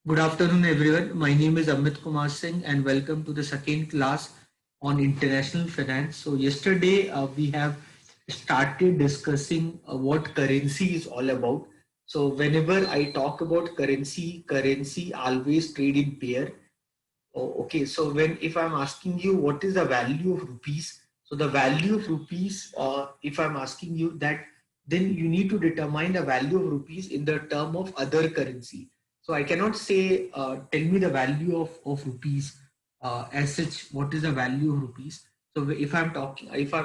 Good afternoon, everyone. My name is Amit Kumar Singh, and welcome to the second class on international finance. So, yesterday we have started discussing what currency is all about. So, whenever I talk about currency always trade in pair. Oh, okay. So, when if I'm asking you what is the value of rupees, so the value of rupees, if I'm asking you that, then you need to determine the value of rupees in the term of other currency. So I cannot say, tell me the value of rupees as such, what is the value of rupees. So if I'm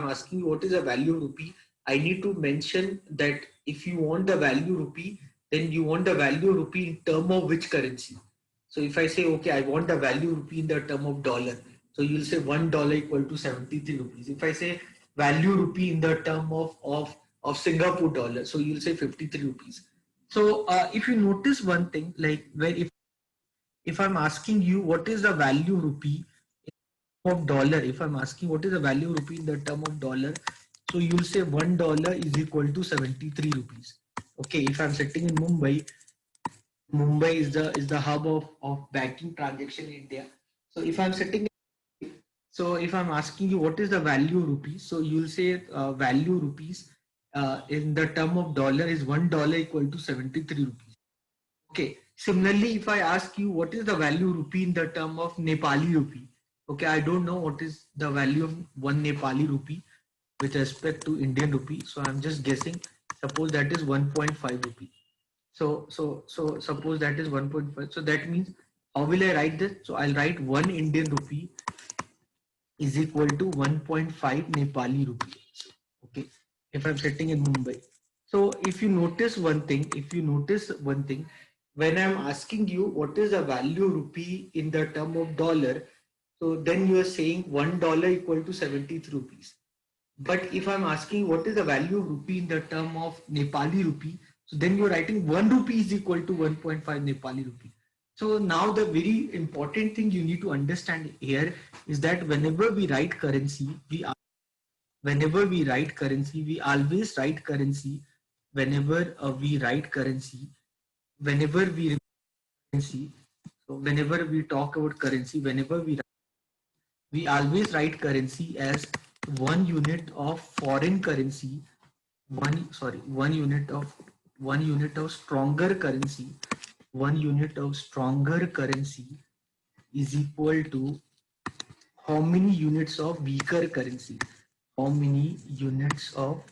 asking you what is the value of rupee, I need to mention that if you want the value rupee, then you want the value rupee in term of which currency. So if I say, okay, I want the value rupee in the term of dollar, so you'll say $1 equal to 73 rupees. If I say value rupee in the term of Singapore dollar, so you'll say 53 rupees. So if you notice one thing, like where if I'm asking you what is the value rupee of dollar, if I'm asking what is the value rupee in the term of dollar, so you'll say $1 is equal to 73 rupees. Okay, if I'm sitting in Mumbai, Mumbai is the hub of banking transaction in India. So if I'm sitting, so if I'm asking you what is the value rupees, so you'll say value rupees in the term of dollar is $1 equal to 73 rupees. Okay. Similarly, if I ask you what is the value rupee in the term of Nepali rupee, okay, I don't know what is the value of one Nepali rupee with respect to Indian rupee. So I'm just guessing. Suppose that is 1.5 rupee. So suppose that is 1.5. So that means how will I write this? So I'll write 1 Indian rupee is equal to 1.5 Nepali rupees. Okay, if I'm sitting in Mumbai. So if you notice one thing, when I'm asking you what is the value rupee in the term of dollar, so then you are saying $1 equal to 73 rupees. But if I'm asking what is the value of rupee in the term of Nepali rupee, so then you're writing 1 rupee is equal to 1.5 Nepali rupee. So now the very important thing you need to understand here is that we always write currency. Whenever we write currency, whenever we currency, so whenever we talk about currency, we always write currency as one unit of foreign currency, one unit of stronger currency, one unit of stronger currency is equal to how many units of weaker currency, how many units of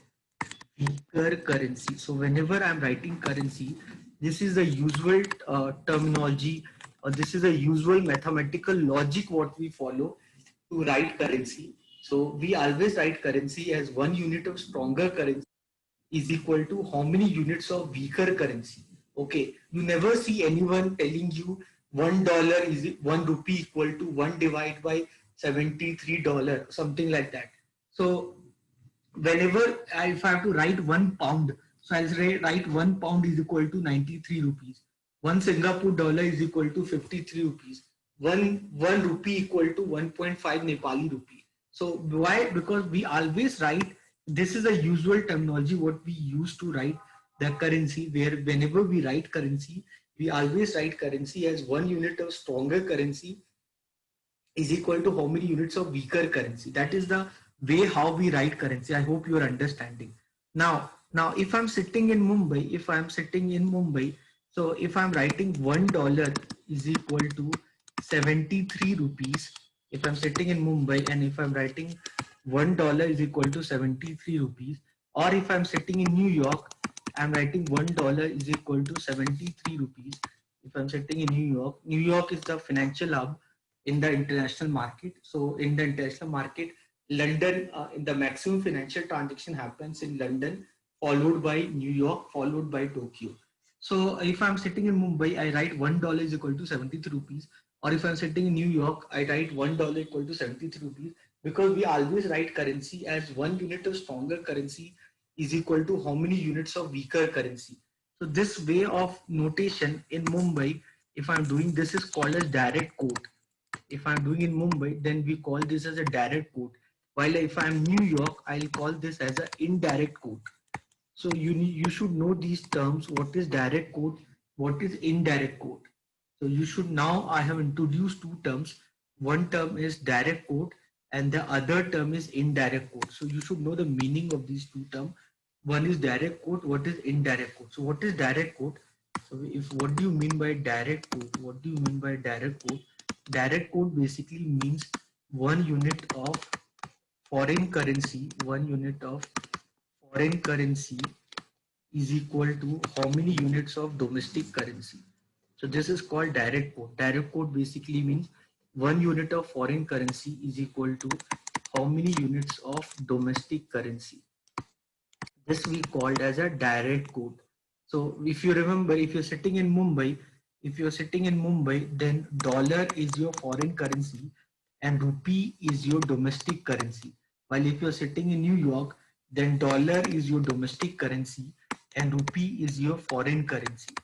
weaker currency. So whenever I'm writing currency, this is the usual terminology, or this is the usual mathematical logic what we follow to write currency. So we always write currency as one unit of stronger currency is equal to how many units of weaker currency. Okay, you never see anyone telling you $1 is 1 rupee equal to one divided by $73, something like that. So whenever if I have to write 1 pound, so I'll say write 1 pound is equal to 93 rupees. One Singapore dollar is equal to 53 rupees. One rupee equal to 1.5 Nepali rupee. So why? Because we always write, this is a usual terminology what we use to write the currency, where whenever we write currency, we always write currency as one unit of stronger currency is equal to how many units of weaker currency. That is the way how we write currency. I hope you are understanding. Now, if I'm sitting in Mumbai, so if I'm writing $1 is equal to 73 rupees, if I'm sitting in Mumbai and if I'm writing $1 is equal to 73 rupees, or if I'm sitting in New York, I'm writing $1 is equal to 73 rupees. If I'm sitting in New York is the financial hub in the international market. So in the international market, London, in the maximum financial transaction happens in London, followed by New York, followed by Tokyo. So if I'm sitting in Mumbai, I write $1 is equal to 73 rupees. Or if I'm sitting in New York, I write $1 equal to 73 rupees, because we always write currency as one unit of stronger currency is equal to how many units of weaker currency. So this way of notation in Mumbai, if I'm doing this, is called as direct quote. If I'm doing in Mumbai, then we call this as a direct quote. While if I'm New York, I'll call this as an indirect quote. So you should know these terms. What is direct quote? What is indirect quote? So you should now, I have introduced two terms. One term is direct quote and the other term is indirect quote. So you should know the meaning of these two terms. One is direct quote, what is indirect quote? So what is direct quote? So if what do you mean by direct quote? What do you mean by direct quote? Direct quote basically means 1 unit of foreign currency, 1 unit of foreign currency is equal to how many units of domestic currency. So this is called direct quote. Direct quote basically means 1 unit of foreign currency is equal to how many units of domestic currency. This we called as a direct quote. So if you remember, if you're sitting in Mumbai, then dollar is your foreign currency and rupee is your domestic currency. While if you're sitting in New York, then dollar is your domestic currency and rupee is your foreign currency.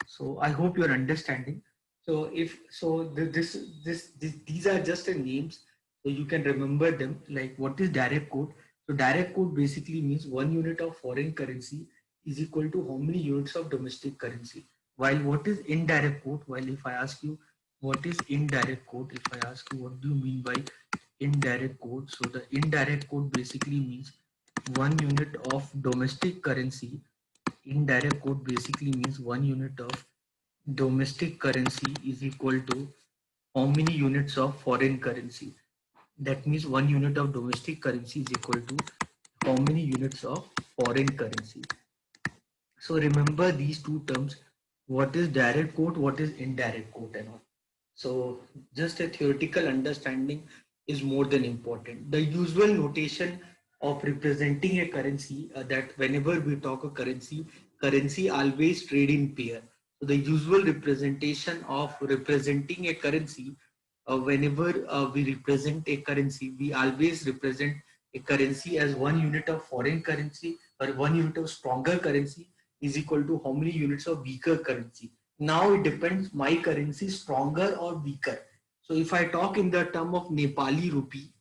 So I hope you're understanding. So if so, these are just the names, so you can remember them. Like what is direct quote? So direct quote basically means 1 unit of foreign currency is equal to how many units of domestic currency. While what is indirect quote? While if I ask you what is indirect quote, if I ask you what do you mean by indirect quote? So the indirect quote basically means 1 unit of domestic currency. Indirect quote basically means 1 unit of domestic currency is equal to how many units of foreign currency. That means 1 unit of domestic currency is equal to how many units of foreign currency. So remember these two terms, what is direct quote, what is indirect quote and all. So just a theoretical understanding is more than important. The usual notation of representing a currency, that whenever we talk a currency always trade in pair. So the usual representation of representing a currency, whenever we represent a currency, we always represent a currency as 1 unit of foreign currency or 1 unit of stronger currency is equal to how many units of weaker currency. Now it depends my currency stronger or weaker. So if I talk in the term of Nepali rupee,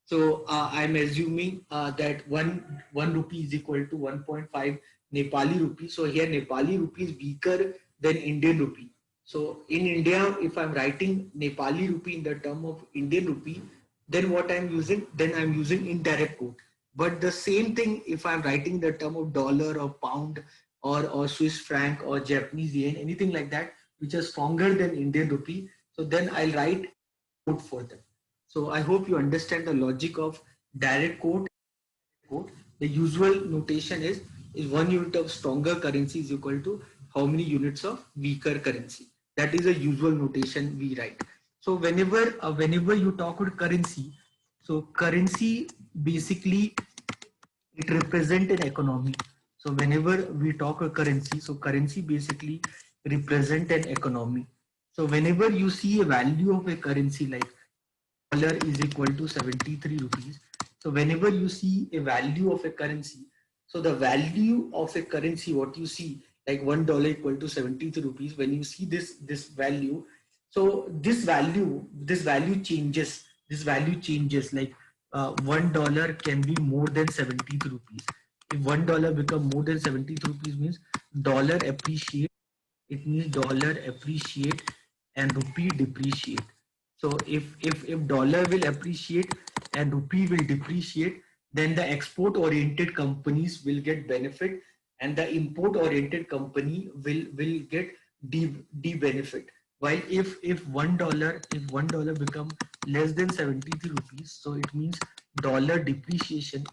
so I'm assuming that one rupee is equal to 1.5 Nepali rupee. So here Nepali rupee is weaker than Indian rupee. So in India, if I'm writing Nepali rupee in the term of Indian rupee, then what I'm using? Then I'm using indirect quote. But the same thing if I'm writing the term of dollar or pound or Swiss franc or Japanese yen, anything like that, which are stronger than Indian rupee. So then I'll write quote for them. So I hope you understand the logic of direct quote. The usual notation is 1 unit of stronger currency is equal to how many units of weaker currency. That is a usual notation we write. So whenever you talk about currency, so currency basically it represent an economy. So whenever we talk a currency, so currency basically represent an economy. So whenever you see a value of a currency like dollar is equal to 73 rupees. So whenever you see a value of a currency, so the value of a currency, what you see like $1 equal to 73 rupees, when you see this value, so this value changes like $1 can be more than 73 rupees. If $1 become more than 73 rupees means dollar appreciate, it means dollar appreciate and rupee depreciate. So if dollar will appreciate and rupee will depreciate, then the export oriented companies will get benefit and the import oriented company will get de benefit. While if $1 become less than 73 rupees, so it means dollar depreciation,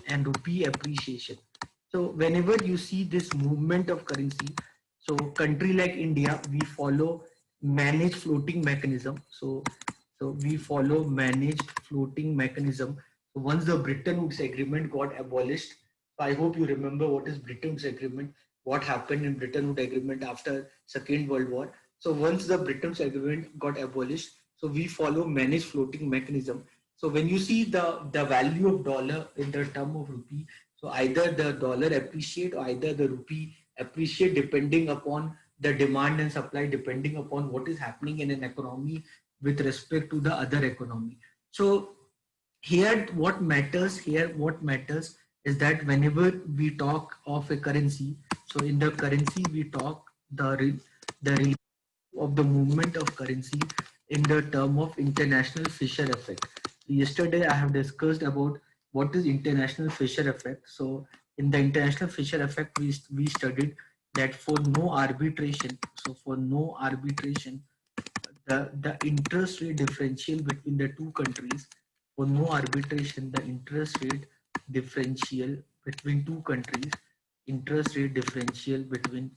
and rupee appreciation. So whenever you see this movement of currency, so country like India, we follow managed floating mechanism. So we follow managed floating mechanism. So once the Bretton Woods Agreement got abolished, so I hope you remember what is Bretton Woods Agreement, what happened in Bretton Woods Agreement after Second World War. So once the Bretton Woods Agreement got abolished, so we follow managed floating mechanism. So when you see the value of dollar in the term of rupee, so either the dollar appreciate or either the rupee appreciate depending upon the demand and supply, depending upon what is happening in an economy with respect to the other economy. So here what matters is that whenever we talk of a currency, so in the currency we talk the of the movement of currency in the term of international Fisher effect. Yesterday, I have discussed about what is international Fisher effect. So, in the international Fisher effect, we studied that for no arbitration. So, for no arbitration, the interest rate differential between the two countries, for no arbitration, the interest rate differential between two countries, interest rate differential between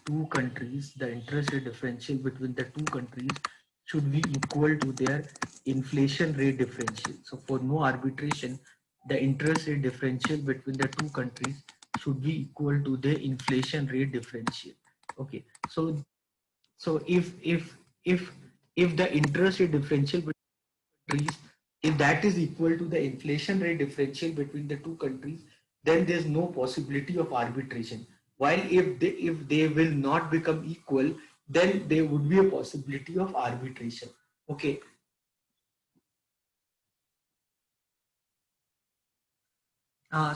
two countries, the interest rate differential between the two countries should be equal to their inflation rate differential. So for no arbitration, the interest rate differential between the two countries should be equal to the inflation rate differential. Okay, so if the interest rate differential between countries, if that is equal to the inflation rate differential between the two countries, then there's no possibility of arbitration. While if they will not become equal, then there would be a possibility of arbitration. Okay.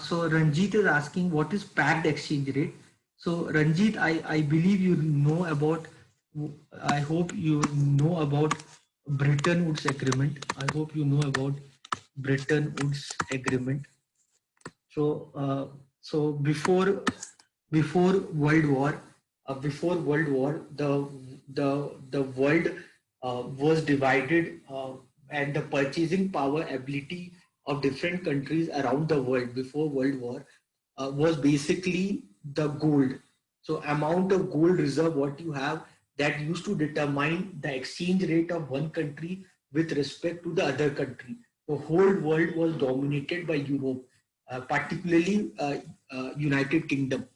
So Ranjit is asking what is packed exchange rate. So Ranjit, I believe you know about, I hope you know about Bretton Woods Agreement. I hope you know about Bretton Woods Agreement. So before World War, the world was divided, and the purchasing power ability of different countries around the world before World War was basically the gold. So amount of gold reserve what you have, that used to determine the exchange rate of one country with respect to the other country. The whole world was dominated by Europe, particularly United Kingdom.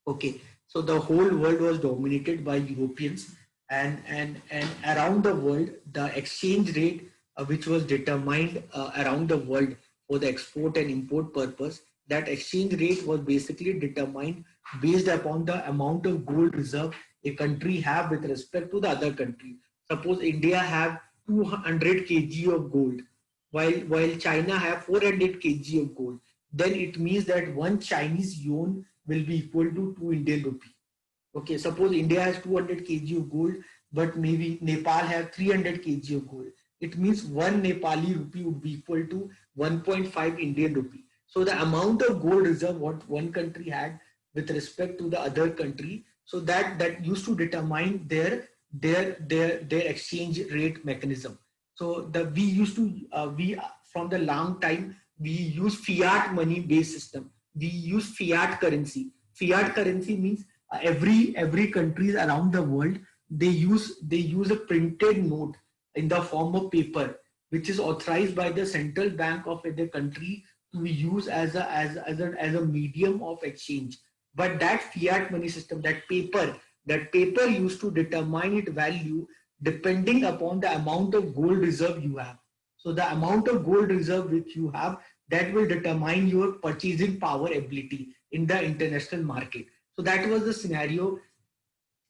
Okay, so the whole world was dominated by Europeans, and around the world, the exchange rate which was determined around the world for the export and import purpose, that exchange rate was basically determined based upon the amount of gold reserve a country have with respect to the other country. Suppose India have 200 kg of gold, while China have 400 kg of gold, then it means that one Chinese yuan will be equal to 2 Indian rupee. Okay, suppose India has 200 kg of gold, but maybe Nepal have 300 kg of gold. It means one Nepali rupee would be equal to 1.5 Indian rupee. So the amount of gold reserve what one country had with respect to the other country, so that used to determine their exchange rate mechanism. So the we used to we from the long time we use fiat money based system. We use fiat currency. Fiat currency means every countries around the world, they use a printed note in the form of paper, which is authorized by the central bank of the country to be used as a medium of exchange. But that fiat money system, that paper used to determine its value depending upon the amount of gold reserve you have. So the amount of gold reserve which you have, that will determine your purchasing power ability in the international market. So that was scenario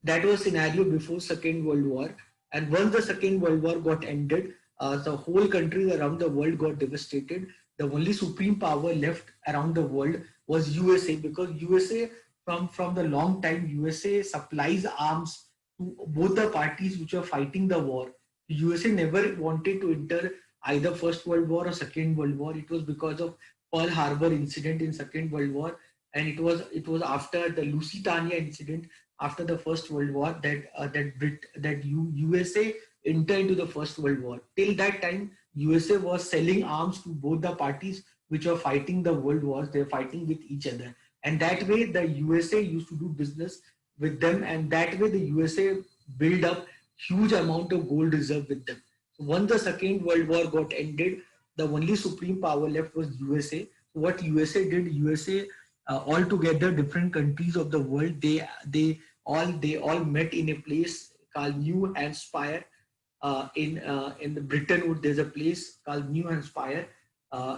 before Second World War. And once the Second World War got ended, the whole countries around the world got devastated. The only supreme power left around the world was USA, because USA, from the long time, USA supplies arms to both the parties which are fighting the war. USA never wanted to enter either First World War or Second World War. It was because of Pearl Harbor incident in Second World War, and it was after the Lusitania incident after the First World War that USA entered into the First World War. Till that time, USA was selling arms to both the parties which were fighting the world wars. They're fighting with each other, and that way the USA used to do business with them, and that way the USA build up huge amount of gold reserve with them. So once the Second World War got ended, the only supreme power left was USA. So what USA did, USA all together different countries of the world, they all met in a place called New Hampshire. In the Britain Wood, there's a place called New Hampshire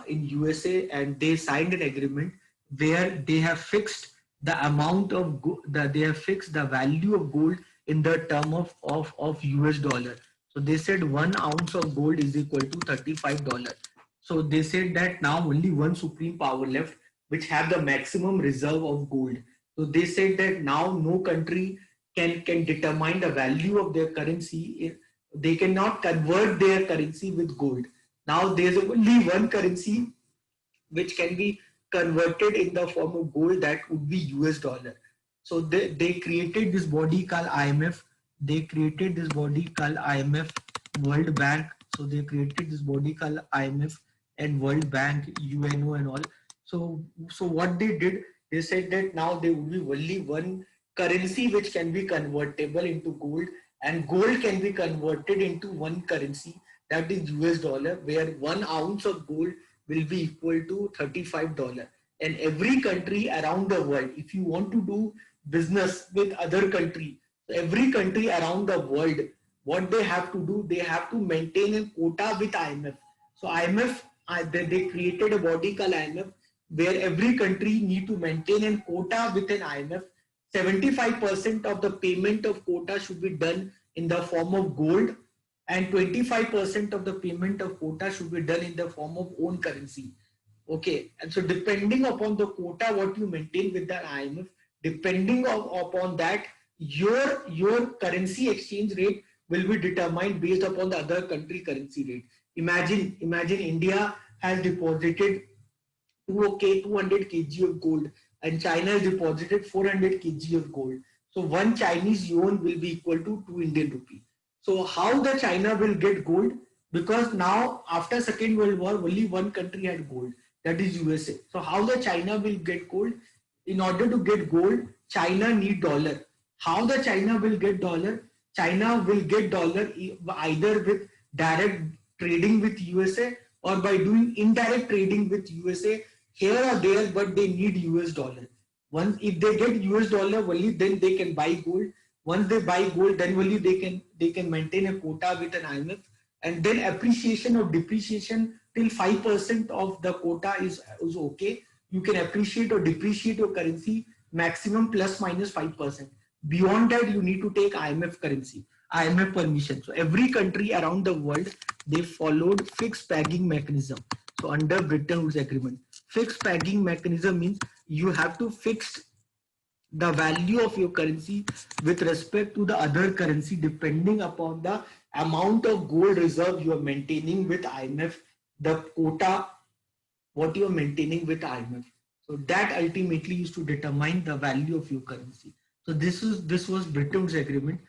in USA, and they signed an agreement where they have fixed the amount of they have fixed the value of gold in the term of US dollar. So they said 1 ounce of gold is equal to $35. So they said that now only one supreme power left which have the maximum reserve of gold. So they said that now no country can determine the value of their currency. They cannot convert their currency with gold. Now there's only one currency which can be converted in the form of gold, that would be US dollar. So they created this body called IMF. They created this body called IMF, World Bank. So they created this body called IMF and World Bank, UNO and all. So what they did, they said that now there would be only one currency which can be convertible into gold, and gold can be converted into one currency, that is US dollar, where 1 ounce of gold will be equal to $35. And every country around the world, if you want to do business with other country, every country around the world, what they have to do, they have to maintain a quota with IMF. So IMF, they created a body called IMF, where every country need to maintain a quota with an IMF. 75% of the payment of quota should be done in the form of gold, and 25% of the payment of quota should be done in the form of own currency. Okay, and so depending upon the quota what you maintain with the IMF, depending upon that, your currency exchange rate will be determined based upon the other country currency rate. Imagine India has deposited 200 kg of gold, and China has deposited 400 kg of gold. So one Chinese yuan will be equal to 2 Indian rupee. So how the China will get gold? Because now after Second World War, only one country had gold, that is USA. So how the China will get gold? In order to get gold, China need dollar. How the China will get dollar? China will get dollar either with direct trading with USA, or by doing indirect trading with USA here or there, but they need US dollar. Once if they get US dollar only, then they can buy gold. Once they buy gold, then only they can maintain a quota with an IMF, and then appreciation or depreciation till 5% of the quota is okay. You can appreciate or depreciate your currency maximum plus minus 5%. Beyond that, you need to take IMF currency, IMF permission. So every country around the world, they followed fixed pegging mechanism. So under Bretton Woods Agreement, fixed pegging mechanism means you have to fix the value of your currency with respect to the other currency depending upon the amount of gold reserve you are maintaining with IMF, the quota what you are maintaining with IMF. So that ultimately is to determine the value of your currency. So this was Bretton Woods Agreement.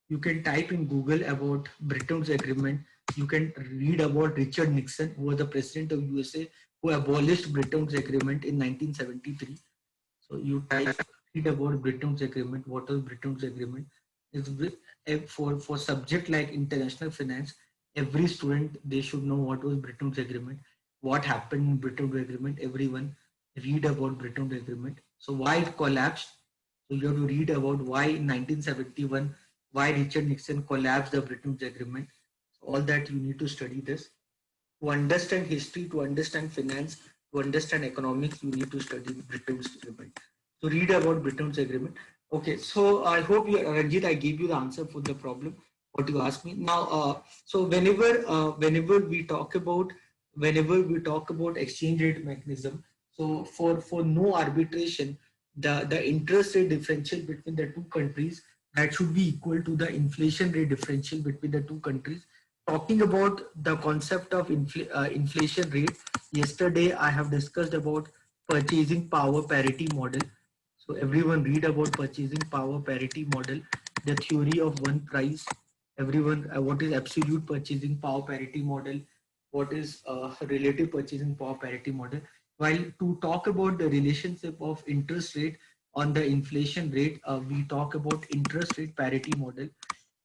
You can type in Google about Bretton Woods Agreement. You can read about Richard Nixon, who was the president of USA, who abolished Bretton Woods Agreement in 1973. So you type, read about Bretton Woods Agreement. What is Bretton Woods Agreement? It's for subject like international finance. Every student, they should know what was Bretton Woods Agreement, what happened in Bretton Woods Agreement. Everyone read about Bretton Woods Agreement. So why it collapsed? So you have to read about why in 1971, why Richard Nixon collapsed the Bretton Woods Agreement. So all that you need to study this. To understand history, to understand finance, to understand economics, you need to study Bretton Woods Agreement. So read about Bretton Woods Agreement. Okay, so I hope you, Ranjit, I gave you the answer for the problem what you asked me. Now, so whenever we talk about exchange rate mechanism, so for no arbitration, the interest rate differential between the two countries, that should be equal to the inflation rate differential between the two countries. Talking about the concept of inflation rate, yesterday I have discussed about purchasing power parity model. So everyone read about purchasing power parity model, the theory of one price. Everyone, what is absolute purchasing power parity model? What is relative purchasing power parity model? While to talk about the relationship of interest rate on the inflation rate, we talk about interest rate parity model.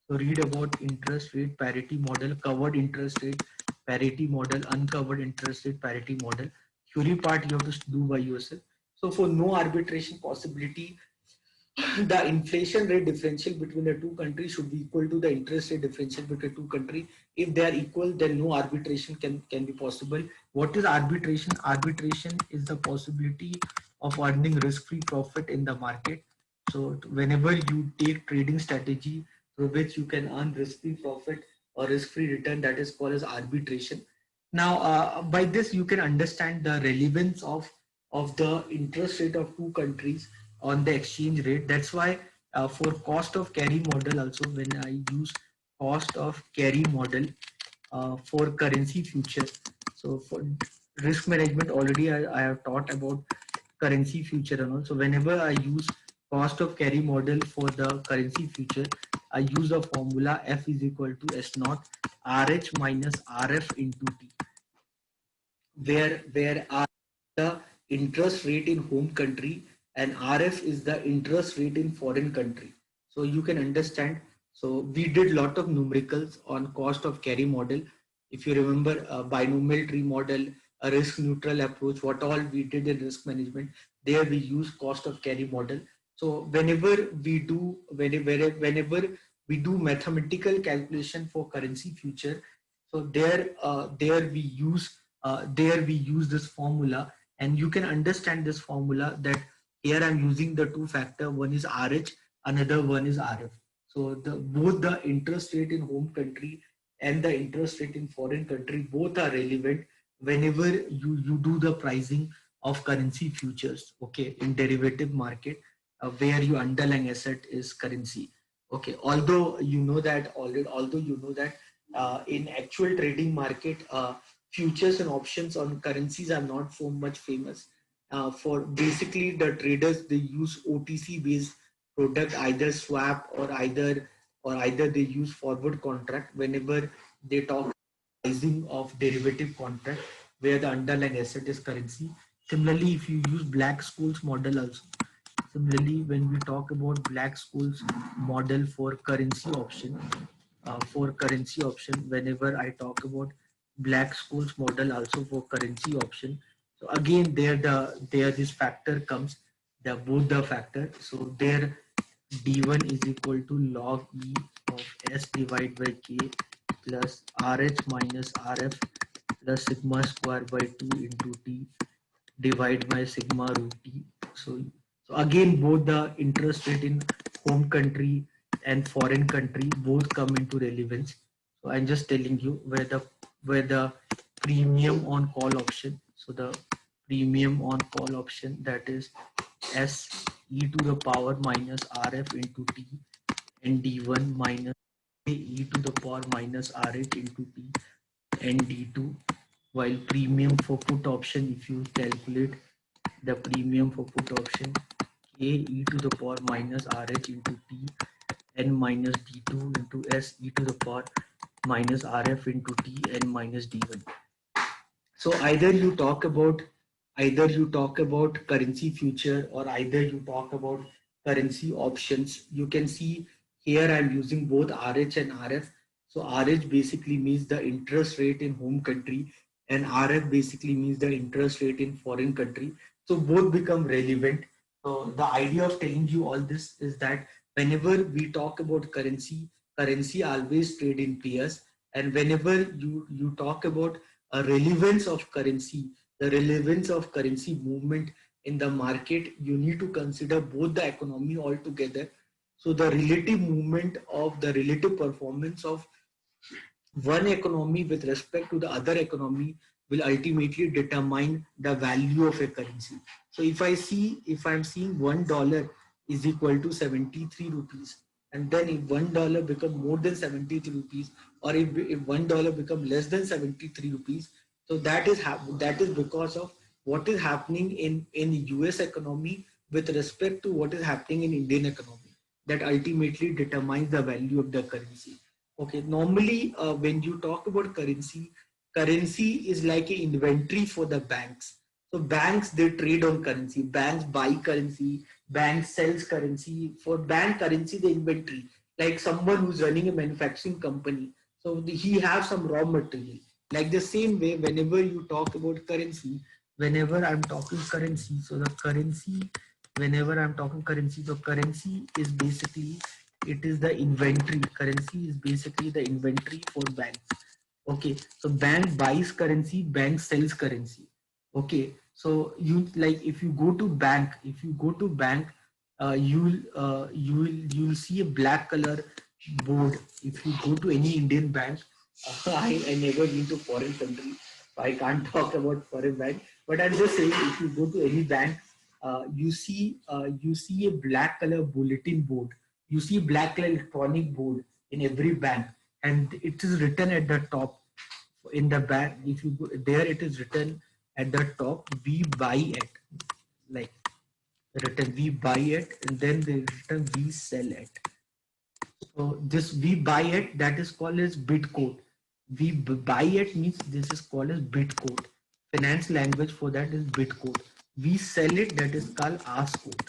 So read about interest rate parity model, covered interest rate parity model, uncovered interest rate parity model. Theory part you have to do by yourself. So for no arbitration possibility, the inflation rate differential between the two countries should be equal to the interest rate differential between two countries. If they are equal, then no arbitration can be possible. What is arbitration? Arbitration is the possibility of earning risk-free profit in the market. So whenever you take trading strategy through which you can earn risk-free profit or risk-free return, that is called as arbitration. Now, by this you can understand the relevance of the interest rate of two countries on the exchange rate. That's why for cost of carry model also, when I use cost of carry model for currency future. So for risk management, already I have taught about currency future and all. So whenever I use cost of carry model for the currency future, I use a formula F is equal to S naught RH minus RF into T, where R the interest rate in home country and RF is the interest rate in foreign country. So you can understand. So we did lot of numericals on cost of carry model. If you remember, binomial tree model, a risk neutral approach, what all we did in risk management, there we use cost of carry model. So whenever we do mathematical calculation for currency future, so there we use this formula, and you can understand this formula that here I'm using the two factor, one is RH, another one is RF. So both the interest rate in home country and the interest rate in foreign country both are relevant whenever you do the pricing of currency futures, okay, in derivative market, where your underlying asset is currency. Okay, although you know that already, in actual trading market, futures and options on currencies are not so much famous. For basically the traders, they use OTC based product, either swap or either they use forward contract whenever they talk pricing of derivative contract where the underlying asset is currency. Similarly, if you use Black-Scholes model also, similarly when we talk about Black-Scholes model for currency option, whenever I talk about Black-Scholes model also for currency option, so again there this factor comes, the both the factor. So there d1 is equal to log e of s divided by k plus rh minus rf plus sigma square by 2 into t divide by sigma root t. So again, both the interest rate in home country and foreign country both come into relevance. So I'm just telling you where the premium on call option. So the premium on call option, that is S e to the power minus RF into T, and D1 minus e to the power minus RH into T, and D2, while premium for put option, if you calculate the premium for put option, k e to the power minus RH into T, n minus D2 into S e to the power minus RF into T, n minus D1. So either you talk about currency future or either you talk about currency options. You can see here I'm using both RH and RF. So RH basically means the interest rate in home country and RF basically means the interest rate in foreign country. So both become relevant. So the idea of telling you all this is that whenever we talk about currency always trade in pairs, and whenever you talk about a relevance of currency, the relevance of currency movement in the market, you need to consider both the economy altogether. So the relative movement of the relative performance of one economy with respect to the other economy will ultimately determine the value of a currency. So if I'm seeing $1 is equal to 73 rupees, and then if $1 become more than 73 rupees, or if $1 become less than 73 rupees, so that is because of what is happening in US economy with respect to what is happening in Indian economy, that ultimately determines the value of the currency. Okay, normally when you talk about currency is like an inventory for the banks. So banks, they trade on currency. Banks buy currency. Banks sells currency. For bank currency, the inventory, like someone who's running a manufacturing company. So he has some raw material. Like the same way, whenever you talk about currency, whenever I'm talking currency, so the currency, whenever I'm talking currency, the currency is basically, it is the inventory. Currency is basically the inventory for banks. Okay, so bank buys currency, bank sells currency. Okay, so if you go to bank, you'll see a black color board. If you go to any Indian bank, I never been to foreign country, so I can't talk about foreign bank. But I'm just saying, if you go to any bank, you see a black color bulletin board. you see black electronic board in every bank, and it is written at the top in the bank. If you go there, it is written at the top, we buy it, like written we buy it, and then they written we sell it. So this we buy it, that is called as bit code. Buy it means this is called as bit code. Finance language for that is bit code. We sell it, that is called ask code.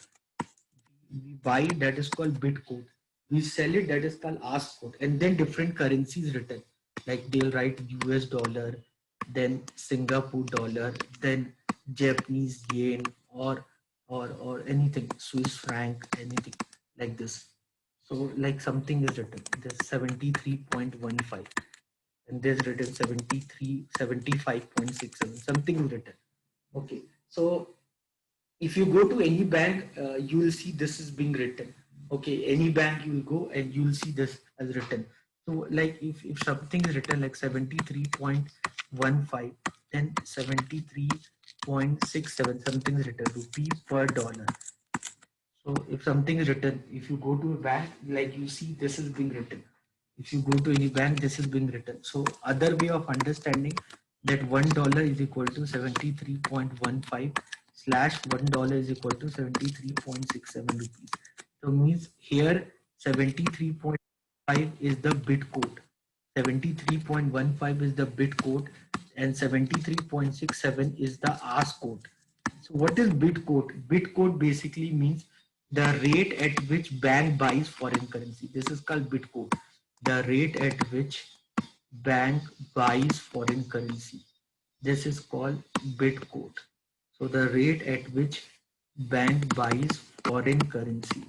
We buy it, that is called bit code. We sell it, that is called ask code. And then different currencies written, like they'll write US dollar, then Singapore dollar, then Japanese yen, or anything, Swiss franc, anything like this. So like something is written, there's 73.15, and there's written 75.67, something is written. Okay, so if you go to any bank, you will see this is being written. Okay, any bank you will go and you will see this as written. So like if something is written like 73.15, then 73.67, something is written, rupee per dollar. So if something is written, if you go to a bank, like you see this is being written. If you go to any bank, this is being written. So other way of understanding that $1 is equal to 73.15 slash $1 is equal to 73.67 rupees. So means here 73.5 is the bit code. 73.15 is the bit code, and 73.67 is the ask code. So what is bit code? Bit code basically means the rate at which bank buys foreign currency. This is called bit code. The rate at which bank buys foreign currency. This is called bit code. So the rate at which bank buys foreign currency.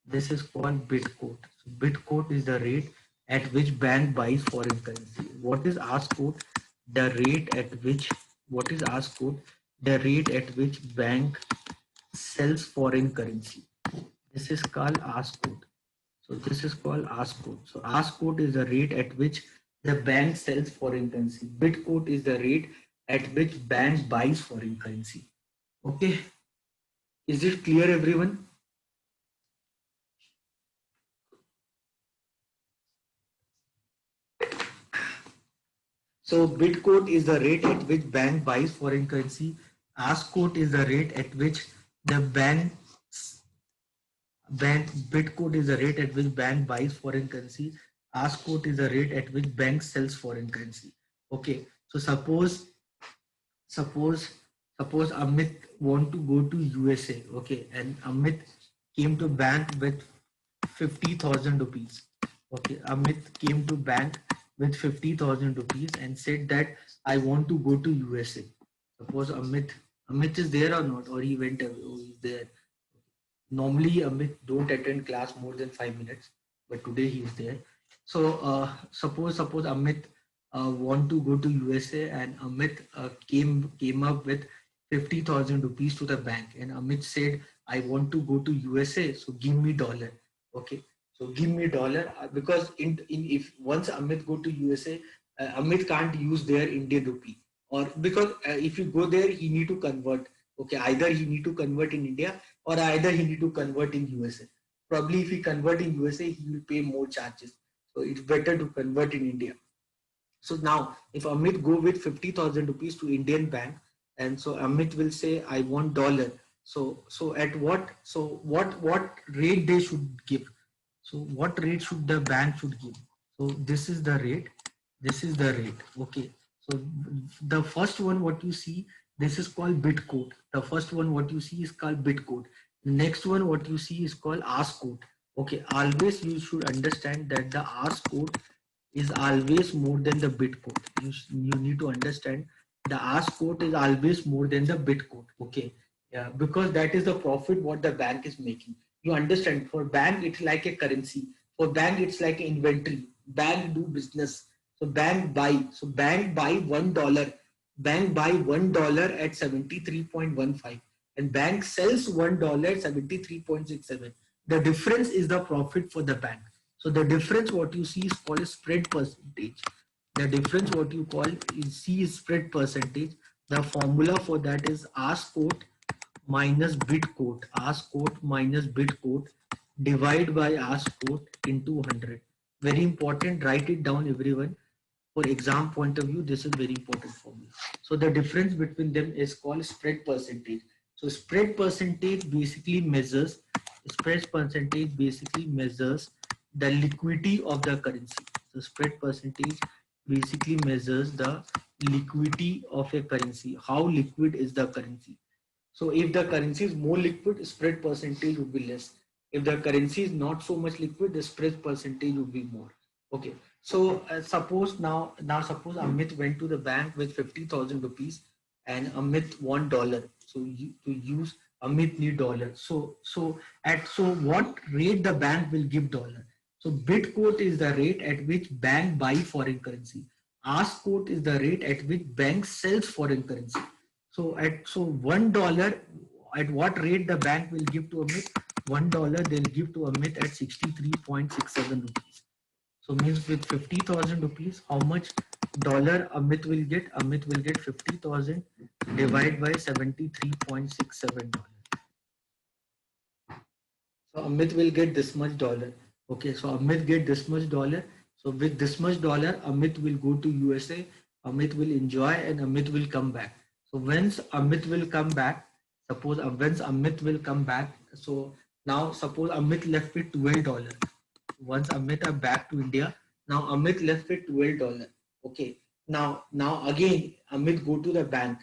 This is called bit code. So bit code is the rate at which bank buys foreign currency. What is ask code? The rate at which, what is ask code? The rate at which bank sells foreign currency. This is called ask code. So this is called ask code. So ask code is the rate at which the bank sells foreign currency. Bit code is the rate at which bank buys foreign currency. Okay. Is it clear, everyone? So bit code is the rate at which bank buys foreign currency. Ask code is the rate at which the bit code is the rate at which bank buys foreign currency. Ask code is the rate at which bank sells foreign currency. Okay, so suppose Amit want to go to USA. Okay, and Amit came to bank with 50,000 rupees. Okay, Amit came to bank with 50,000 rupees and said that I want to go to USA. Suppose Amit is there or not, or he went away, or he's there. Normally Amit don't attend class more than 5 minutes, but today he is there. So suppose Amit want to go to USA, and Amit came up with 50,000 rupees to the bank, and Amit said, I want to go to USA, so give me dollar. Okay, so give me dollar, because in if once Amit go to USA, Amit can't use their Indian rupee, or because if you go there, he need to convert. Okay, either he need to convert in India, or either he need to convert in USA. Probably if he convert in USA, he will pay more charges. So it's better to convert in India. So now if Amit go with 50,000 rupees to Indian bank, and so Amit will say, I want dollar. So at what rate they should give? So what rate should the bank should give? So this is the rate. This is the rate. Okay. So the first one what you see, this is called bit code. The first one what you see is called bit code. The next one what you see is called ask code. Okay. Always you should understand that the ask code is always more than the bit code. You need to understand the ask code is always more than the bit code. Okay. Yeah, because that is the profit what the bank is making. You understand, for bank it's like a currency. For bank it's like an inventory. Bank do business. So bank buy. So bank buy $1. Bank buy $1 at 73.15, and bank sells $1 at 73.67. The difference is the profit for the bank. So the difference what you see is called a spread percentage. The difference what you call is see is spread percentage. The formula for that is ask quote minus bid quote. Ask quote minus bid quote. divide by ask quote into 100. Very important, write it down everyone. For exam point of view, this is very important for me. So the difference between them is called spread percentage. So spread percentage basically measures the liquidity of the currency. So spread percentage basically measures the liquidity of a currency. How liquid is the currency? So if the currency is more liquid, spread percentage would be less. If the currency is not so much liquid, the spread percentage would be more. Okay. So suppose Amit went to the bank with 50,000 rupees and Amit want dollar. So to use Amit need dollar. So what rate the bank will give dollar? So bid quote is the rate at which bank buy foreign currency. Ask quote is the rate at which bank sells foreign currency. So $1, at what rate the bank will give to Amit? $1 they'll give to Amit at 63.67 rupees. So means with 50,000 rupees, how much dollar Amit will get? Amit will get 50,000 divided by 73.67 dollars. So Amit will get this much dollar. Okay, so Amit get this much dollar. So with this much dollar, Amit will go to USA. Amit will enjoy and Amit will come back. So once Amit will come back, once Amit will come back, so now suppose Amit left with $12. Once Amit are back to India, now Amit left with $12. Okay, now again Amit go to the bank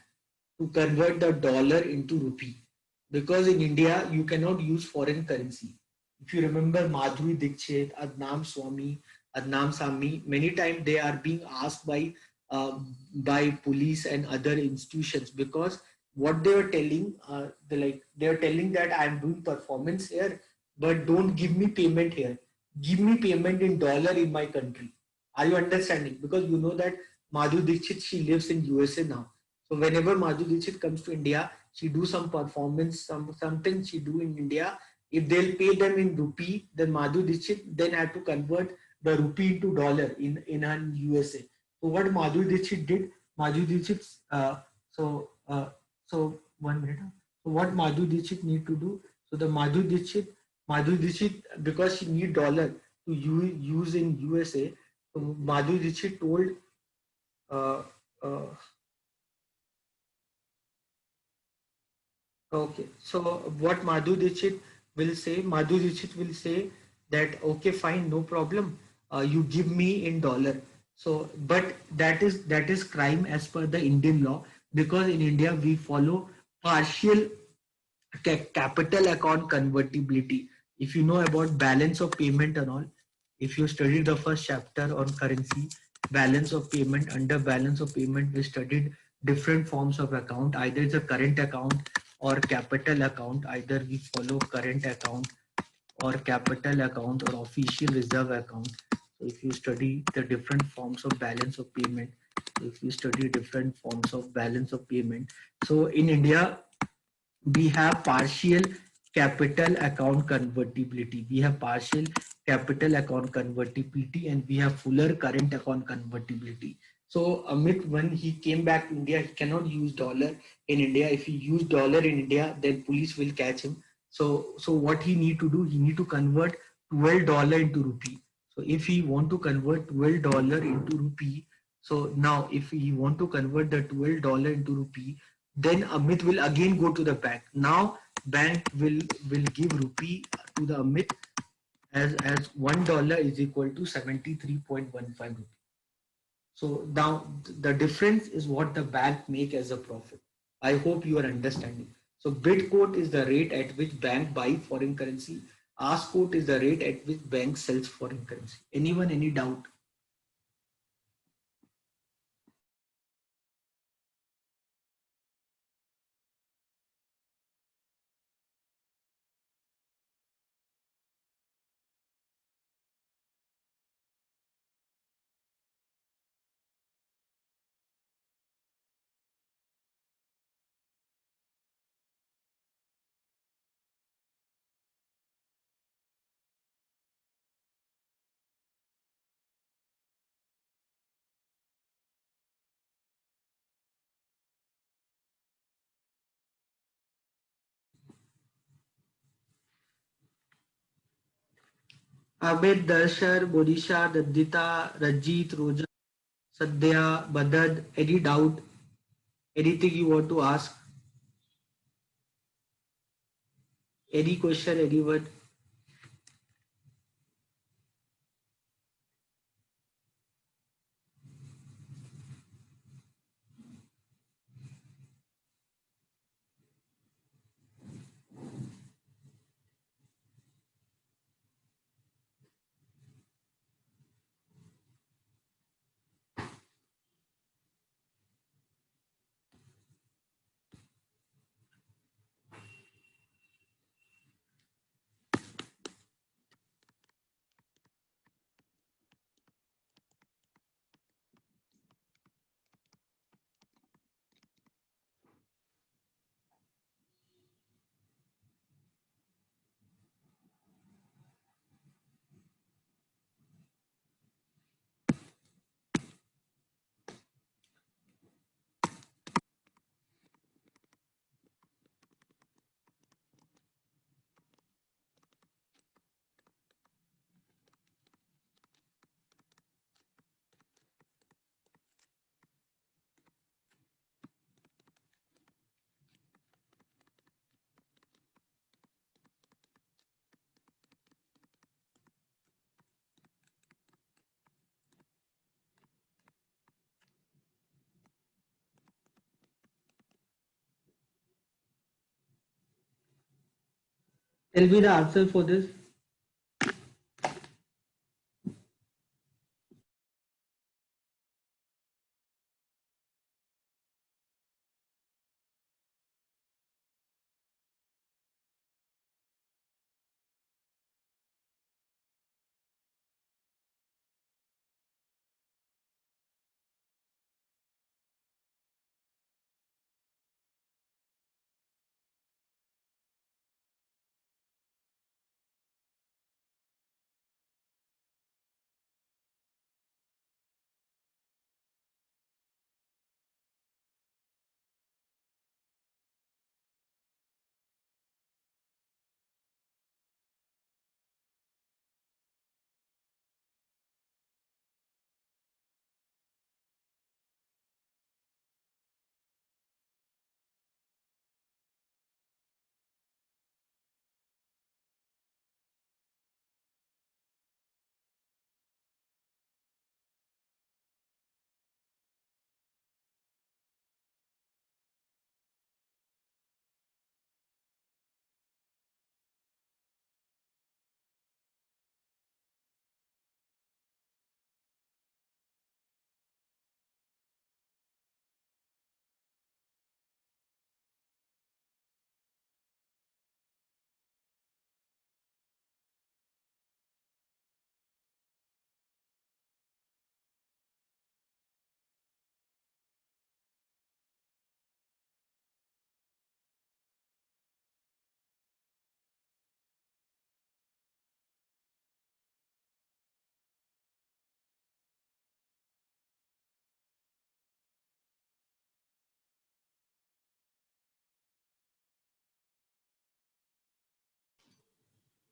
to convert the dollar into rupee, because in India you cannot use foreign currency. If you remember Madhuri Dixit, Adnam Sami, many times they are being asked by police and other institutions, because what they were telling, they are telling that I am doing performance here, but don't give me payment here. Give me payment in dollar in my country. Are you understanding? Because you know that Madhuri Dixit, she lives in USA now. So whenever Madhuri Dixit comes to India, she do some performance, something she do in India. If they'll pay them in rupee, then Madhuri Dixit then had to convert the rupee into dollar in her USA. So what Madhuri Dixit did, Madhuri Dixit, so uh, so 1 minute. So what Madhuri Dixit need to do? So the Madhuri Dixit, because she need dollar to use in USA, so Madhuri Dixit told uh, uh, okay, so what Madhu Dixit will say that okay, fine, no problem. You give me in dollar. So, but that is crime as per the Indian law, because in India we follow partial capital account convertibility. If you know about balance of payment and all, if you study the first chapter on currency, balance of payment, under balance of payment, we studied different forms of account. Either it's a current account or capital account. Either we follow current account or capital account or official reserve account. So if you study the different forms of balance of payment, if you study different forms of balance of payment. So in India, we have partial capital account convertibility. We have partial capital account convertibility and we have fuller current account convertibility. So Amit, when he came back to India, he cannot use dollar in India. If he use dollar in India, then police will catch him. So what he need to do? He need to convert $12 into rupee. So if he want to convert $12 into rupee, so now if he want to convert the $12 into rupee, then Amit will again go to the bank. Now bank will give rupee to the Amit as $1 is equal to 73.15 rupees. So now the difference is what the bank make as a profit. I hope you are understanding. So bid quote is the rate at which bank buy foreign currency. Ask quote is the rate at which bank sells foreign currency. Anyone, any doubt? Abid, Darshar, Borisha, Daddita, Rajit, Roja, Sadhya, Badad, any doubt, anything you want to ask, any question, anyone? Tell me the answer for this.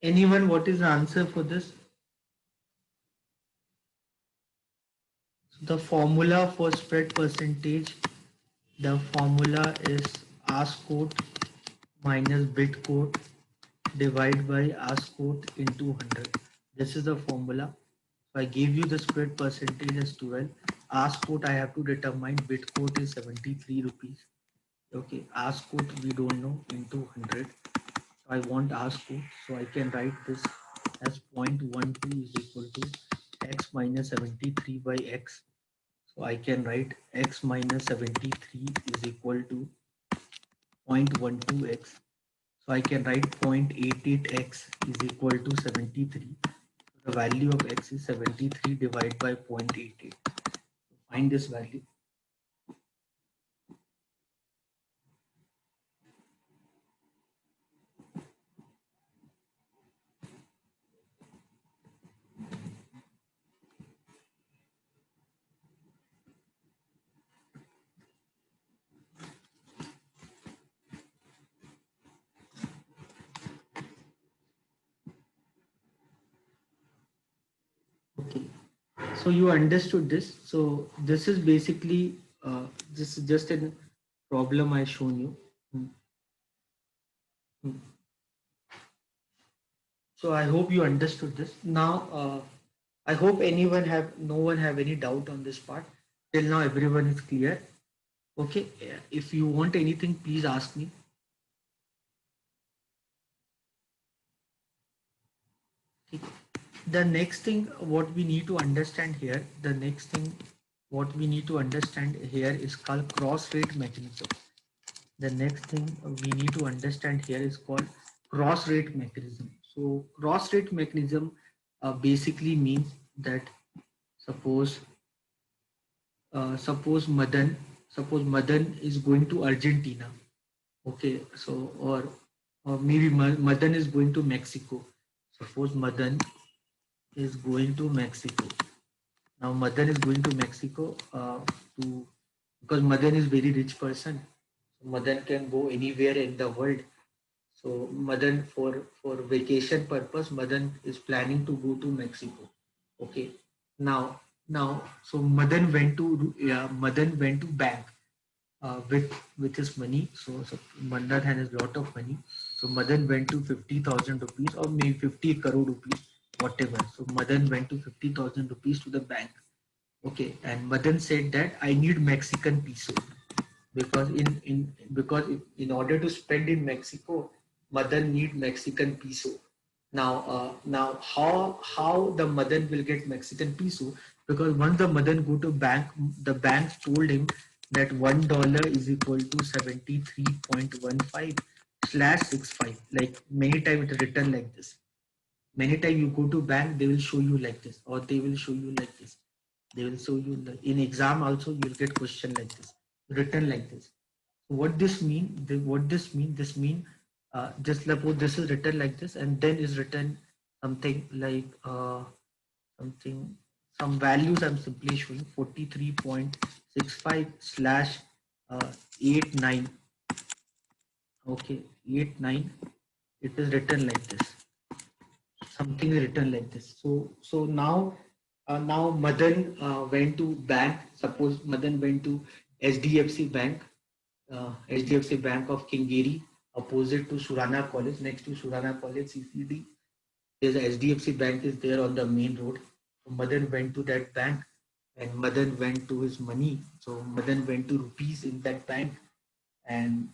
Anyone, what is the answer for this? The formula for spread percentage, the formula is ask quote minus bid quote divided by ask quote into 100. This is the formula. So I gave you the spread percentage as 12. Ask quote I have to determine, bid quote is 73 rupees. Okay, ask quote we don't know, into 100. So I want ask quote, so I can write this as 0.12 is equal to x minus 73 by x. So I can write x minus 73 is equal to 0.12x. So I can write 0.88x is equal to 73. So the value of x is 73 divided by 0.88. Find this value. So you understood this. So this is basically this is just a problem I shown you. Hmm. Hmm. So I hope you understood this. Now I hope no one have any doubt on this part. Till now everyone is clear. Okay. If you want anything, please ask me. Okay. The next thing what we need to understand here, the next thing what we need to understand here is called cross rate mechanism. The next thing we need to understand here is called cross rate mechanism. So cross rate mechanism basically means that suppose suppose Madan is going to Argentina. Okay, so or maybe Madan is going to Mexico. Suppose Madan is going to Mexico. Now Madan is going to Mexico to because Madan is very rich person. So Madan can go anywhere in the world. So Madan for vacation purpose, Madan is planning to go to Mexico. Okay. Now so Madan went to bank with his money. So Madan has a lot of money. So Madan went to 50,000 rupees or maybe 50 crore rupees, whatever. So Madan went to 50,000 rupees to the bank. Okay, and Madan said that I need Mexican peso because in order to spend in Mexico, Madan need Mexican peso. Now how the Madan will get Mexican peso? Because once the Madan go to bank, the bank told him that $1 is equal to 73.15 slash 65. Like many times it written like this. Many times you go to bank, they will show you like this, or they will show you like this. They will show you in exam also you'll get question like this, written like this. So what this mean? What this mean? This mean just suppose this is written like this, and then is written something like something some values. I'm simply showing 43.65 slash 89. Okay, 89. It is written like this. Something written like this. So now Madan went to bank. Suppose Madan went to HDFC Bank, HDFC Bank of Kingeri, opposite to Surana College, next to Surana College CCD. There's a HDFC Bank is there on the main road. So Madan went to that bank and Madan went to his money. So Madan went to rupees in that bank, and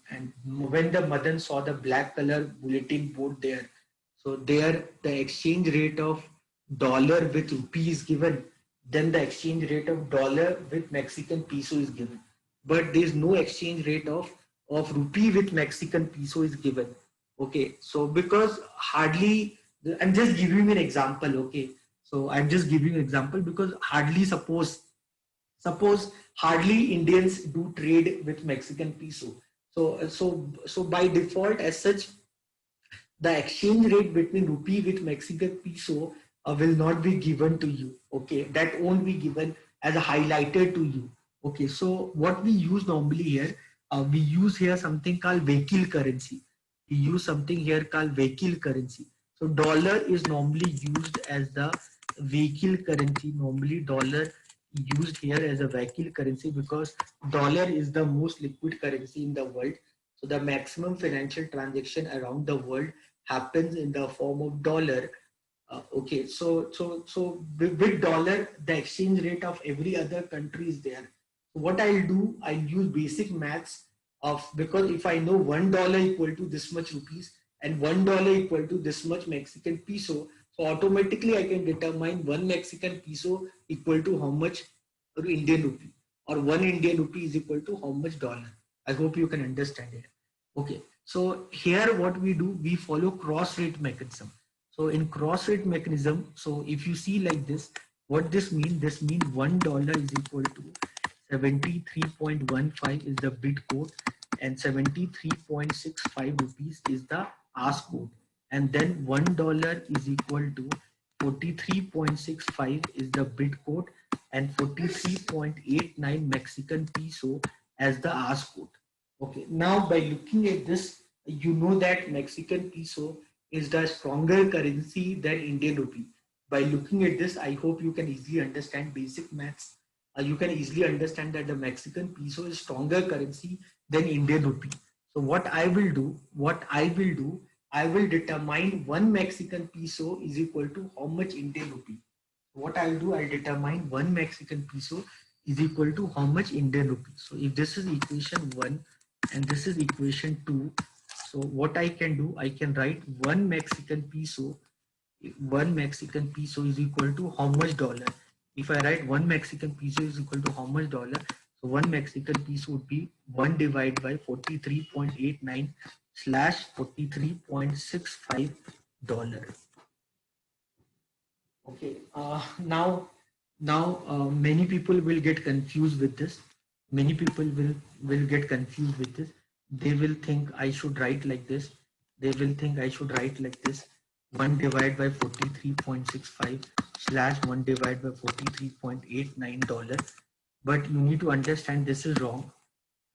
when the Madan saw the black color bulletin board there, so there the exchange rate of dollar with rupee is given, then the exchange rate of dollar with Mexican peso is given, but there is no exchange rate of rupee with Mexican peso is given. Okay, so because hardly, I'm just giving an example. Okay, so I'm just giving an example because hardly suppose hardly Indians do trade with Mexican peso. So by default, as such, the exchange rate between rupee with Mexican peso will not be given to you. Okay, that won't be given as a highlighted to you. Okay, so what we use normally here, we use here something called vehicle currency. We use something here called vehicle currency. So dollar is normally used as the vehicle currency. Normally dollar used here as a vehicle currency because dollar is the most liquid currency in the world. So the maximum financial transaction around the world happens in the form of dollar. Okay, so with dollar, the exchange rate of every other country is there. So what I'll do, I'll use basic maths of, because if I know $1 equal to this much rupees and $1 equal to this much Mexican peso, so automatically I can determine one Mexican peso equal to how much Indian rupee, or one Indian rupee is equal to how much dollar. I hope you can understand it. Okay, so here what we do, we follow cross rate mechanism. So in cross rate mechanism, so if you see like this, what this mean? This means $1 is equal to 73.15 is the bid code, and 73.65 rupees is the ask code, and then $1 is equal to 43.65 is the bid code, and 43.89 Mexican peso as the ask code. Okay, now by looking at this, you know that Mexican peso is the stronger currency than Indian rupee. by looking at this, I hope you can easily understand basic maths. You can easily understand that the Mexican peso is stronger currency than Indian rupee. So I will determine one Mexican peso is equal to how much Indian rupee. What I'll do, I'll determine one Mexican peso is equal to how much Indian rupee. So if this is equation 1 and this is equation 2, so what I can do, I can write one Mexican peso is equal to how much dollar. If I write one Mexican peso is equal to how much dollar, so one Mexican peso would be 1 divided by 43.89 slash 43.65 dollar. Okay. Now many people will get confused with this. Many people will get confused with this. They will think I should write like this. They will think I should write like this. 1 divided by 43.65 slash 1 divided by 43.89 dollar. But you need to understand this is wrong.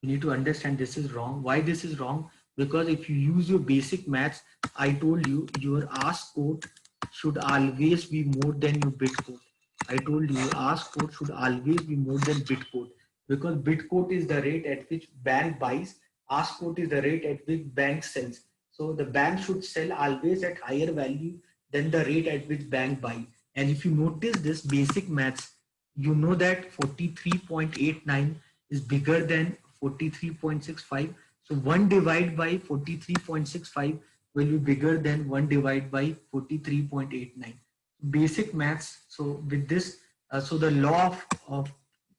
You need to understand this is wrong. Why this is wrong? Because if you use your basic maths, I told you your ask code should always be more than your bit code. I told you ask code should always be more than bit code, because bit code is the rate at which bank buys, ask code is the rate at which bank sells. So the bank should sell always at higher value than the rate at which bank buy. And if you notice this basic maths, you know that 43.89 is bigger than 43.65. So 1 divided by 43.65 will be bigger than 1 divided by 43.89. Basic maths. So with this, so the law of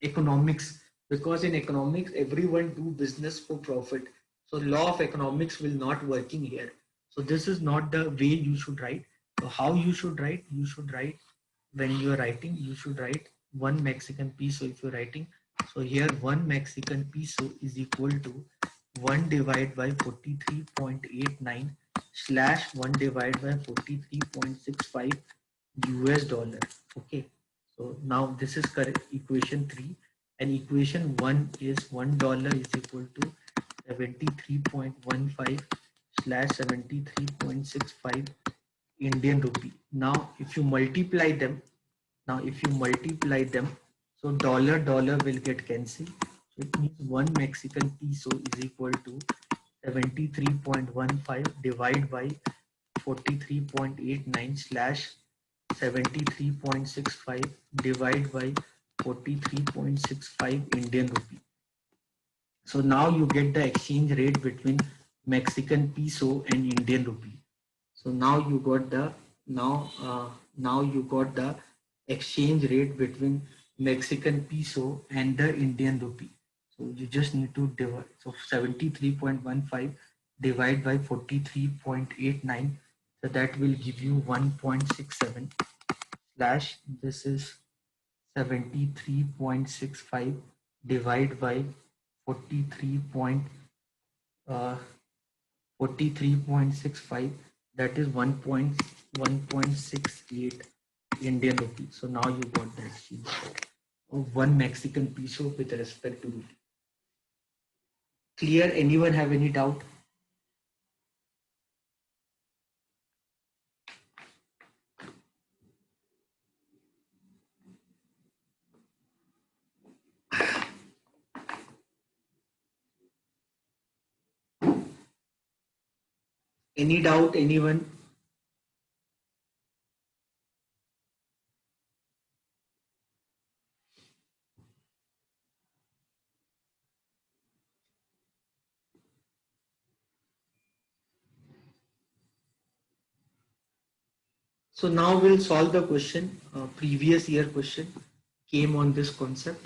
economics, because in economics everyone do business for profit. So law of economics will not working here. So this is not the way you should write. So how you should write? You should write, when you are writing, you should write one Mexican peso if you're writing. So here one Mexican peso is equal to 1 divided by 43.89 slash 1 divided by 43.65 US dollar. Okay. So now this is correct equation 3, and equation 1 is $1 is equal to 73.15 slash 73.65 Indian rupee. Now if you multiply them, so dollar will get cancelled. So it means one Mexican peso is equal to 73.15 divided by 43.89 slash 73.65 divided by 43.65 Indian rupee. So now you get the exchange rate between Mexican peso and Indian rupee. So now you got the now you got the exchange rate between Mexican peso and the Indian rupee. So you just need to divide. So 73.15 divide by 43.89. So that will give you 1.67 slash this is 73.65 divide by 43 uh, 43.65, that is 1.68 Indian rupee. So now you got the exchange of one Mexican peso with respect to rupee. Clear? Anyone have any doubt? Any doubt? Anyone? So now we'll solve the question. Previous year question came on this concept.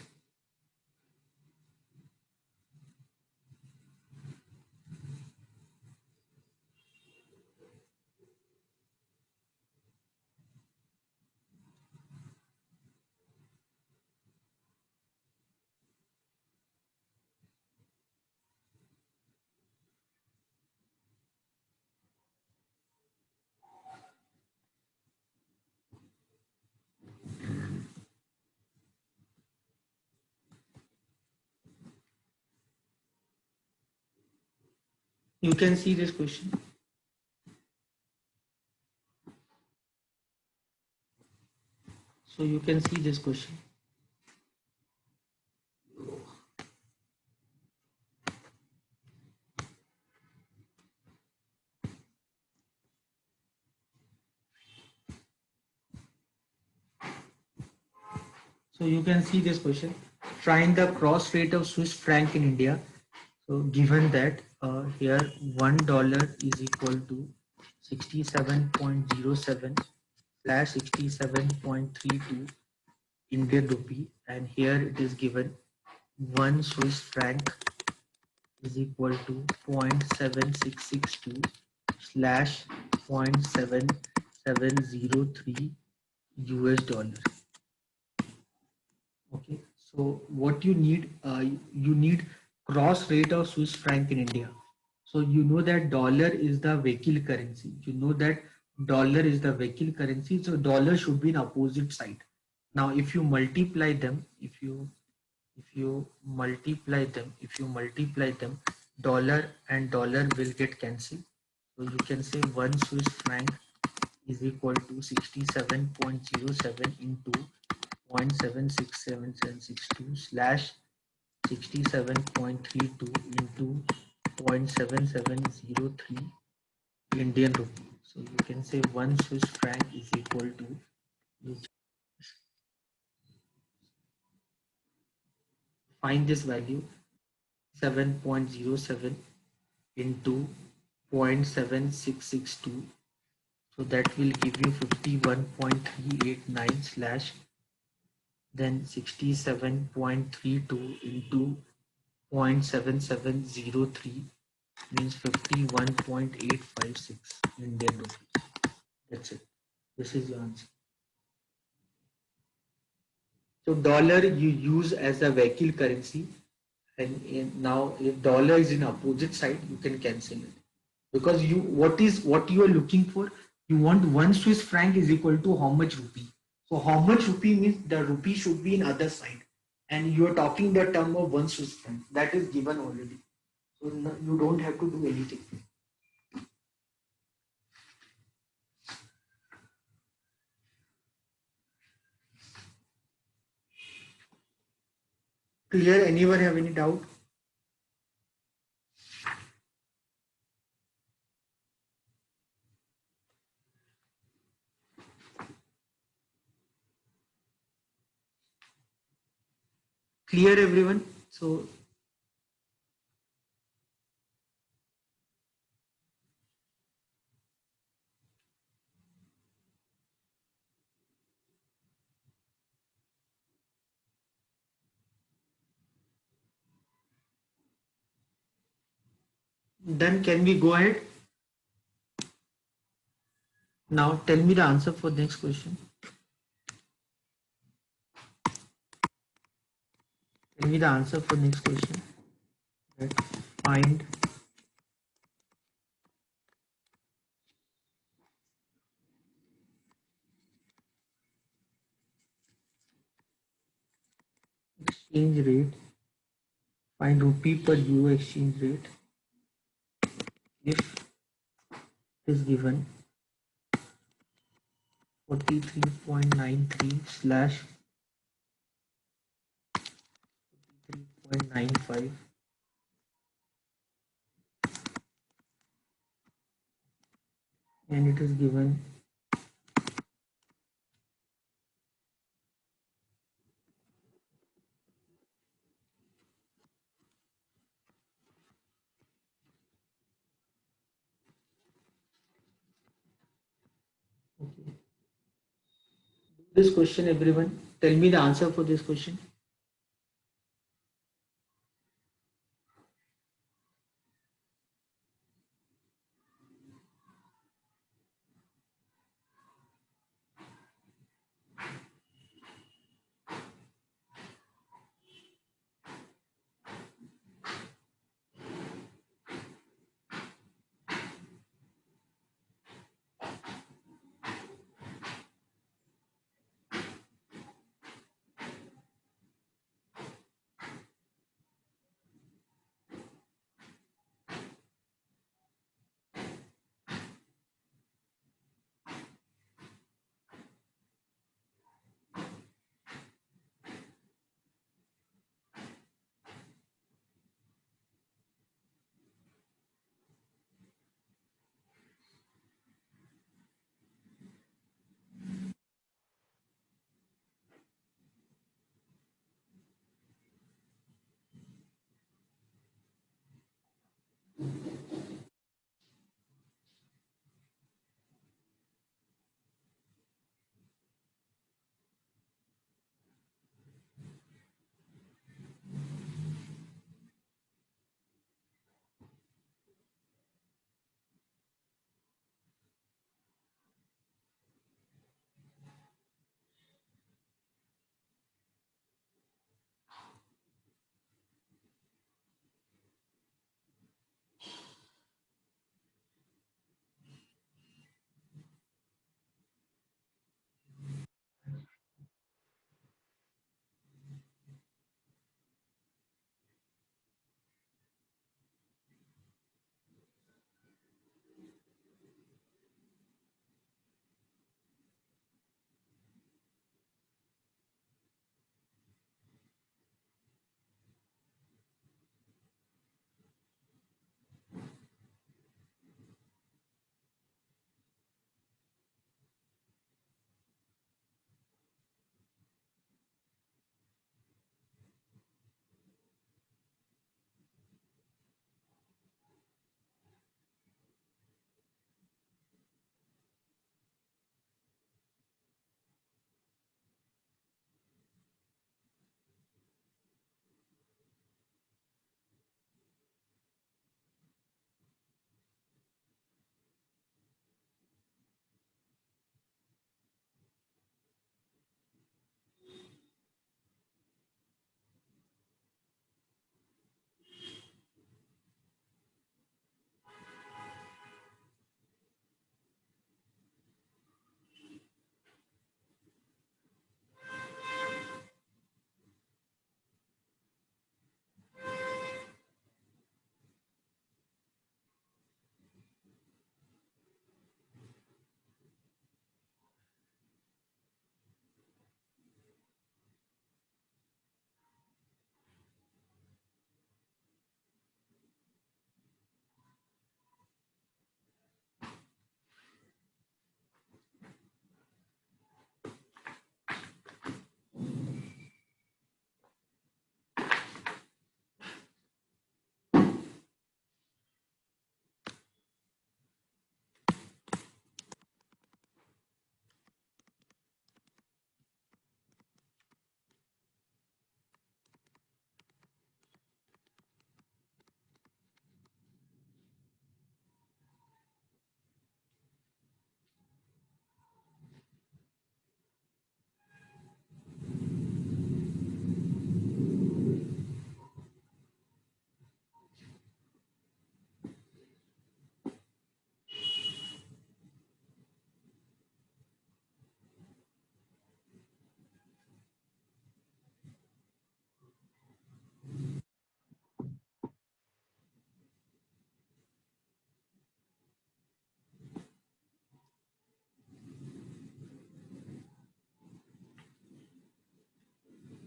You can see this question. So you can see this question. So you can see this question. Find the cross rate of Swiss franc in India. So given that here $1 is equal to 67.07 slash 67.32 Indian rupee, and here it is given 1 Swiss franc is equal to 0.7662 slash 0.7703 US dollar. Okay, so what you need, you need cross rate of Swiss franc in India. So you know that dollar is the vehicle currency. You know that dollar is the vehicle currency. So dollar should be in opposite side. Now, if you multiply them, if you multiply them, dollar and dollar will get cancelled. So you can say 1 Swiss franc is equal to 67.07 into 0.767762 slash 67.32 into 0.7703 Indian rupee. So you can say 1 Swiss franc is equal to, find this value, 7.07 into 0.7662. So that will give you 51.389 slash then 67.32 into 0.7703 means 51.856 Indian rupees. That's it. This is your answer. So dollar you use as a vehicle currency, and now if dollar is in opposite side, you can cancel it because what you are looking for. You want 1 Swiss franc is equal to how much rupee. So how much rupee means the rupee should be in other side, and you are talking the term of 1 Swiss franc that is given already. So you don't have to do anything. Clear? Anyone have any doubt? Clear everyone? So then can we go ahead? Now tell me the answer for next question. Tell me the answer for next question. Right. Find exchange rate. Find rupee per euro exchange rate if it is given 43.93 slash 43.95 and it is given okay. This question everyone, tell me the answer for this question.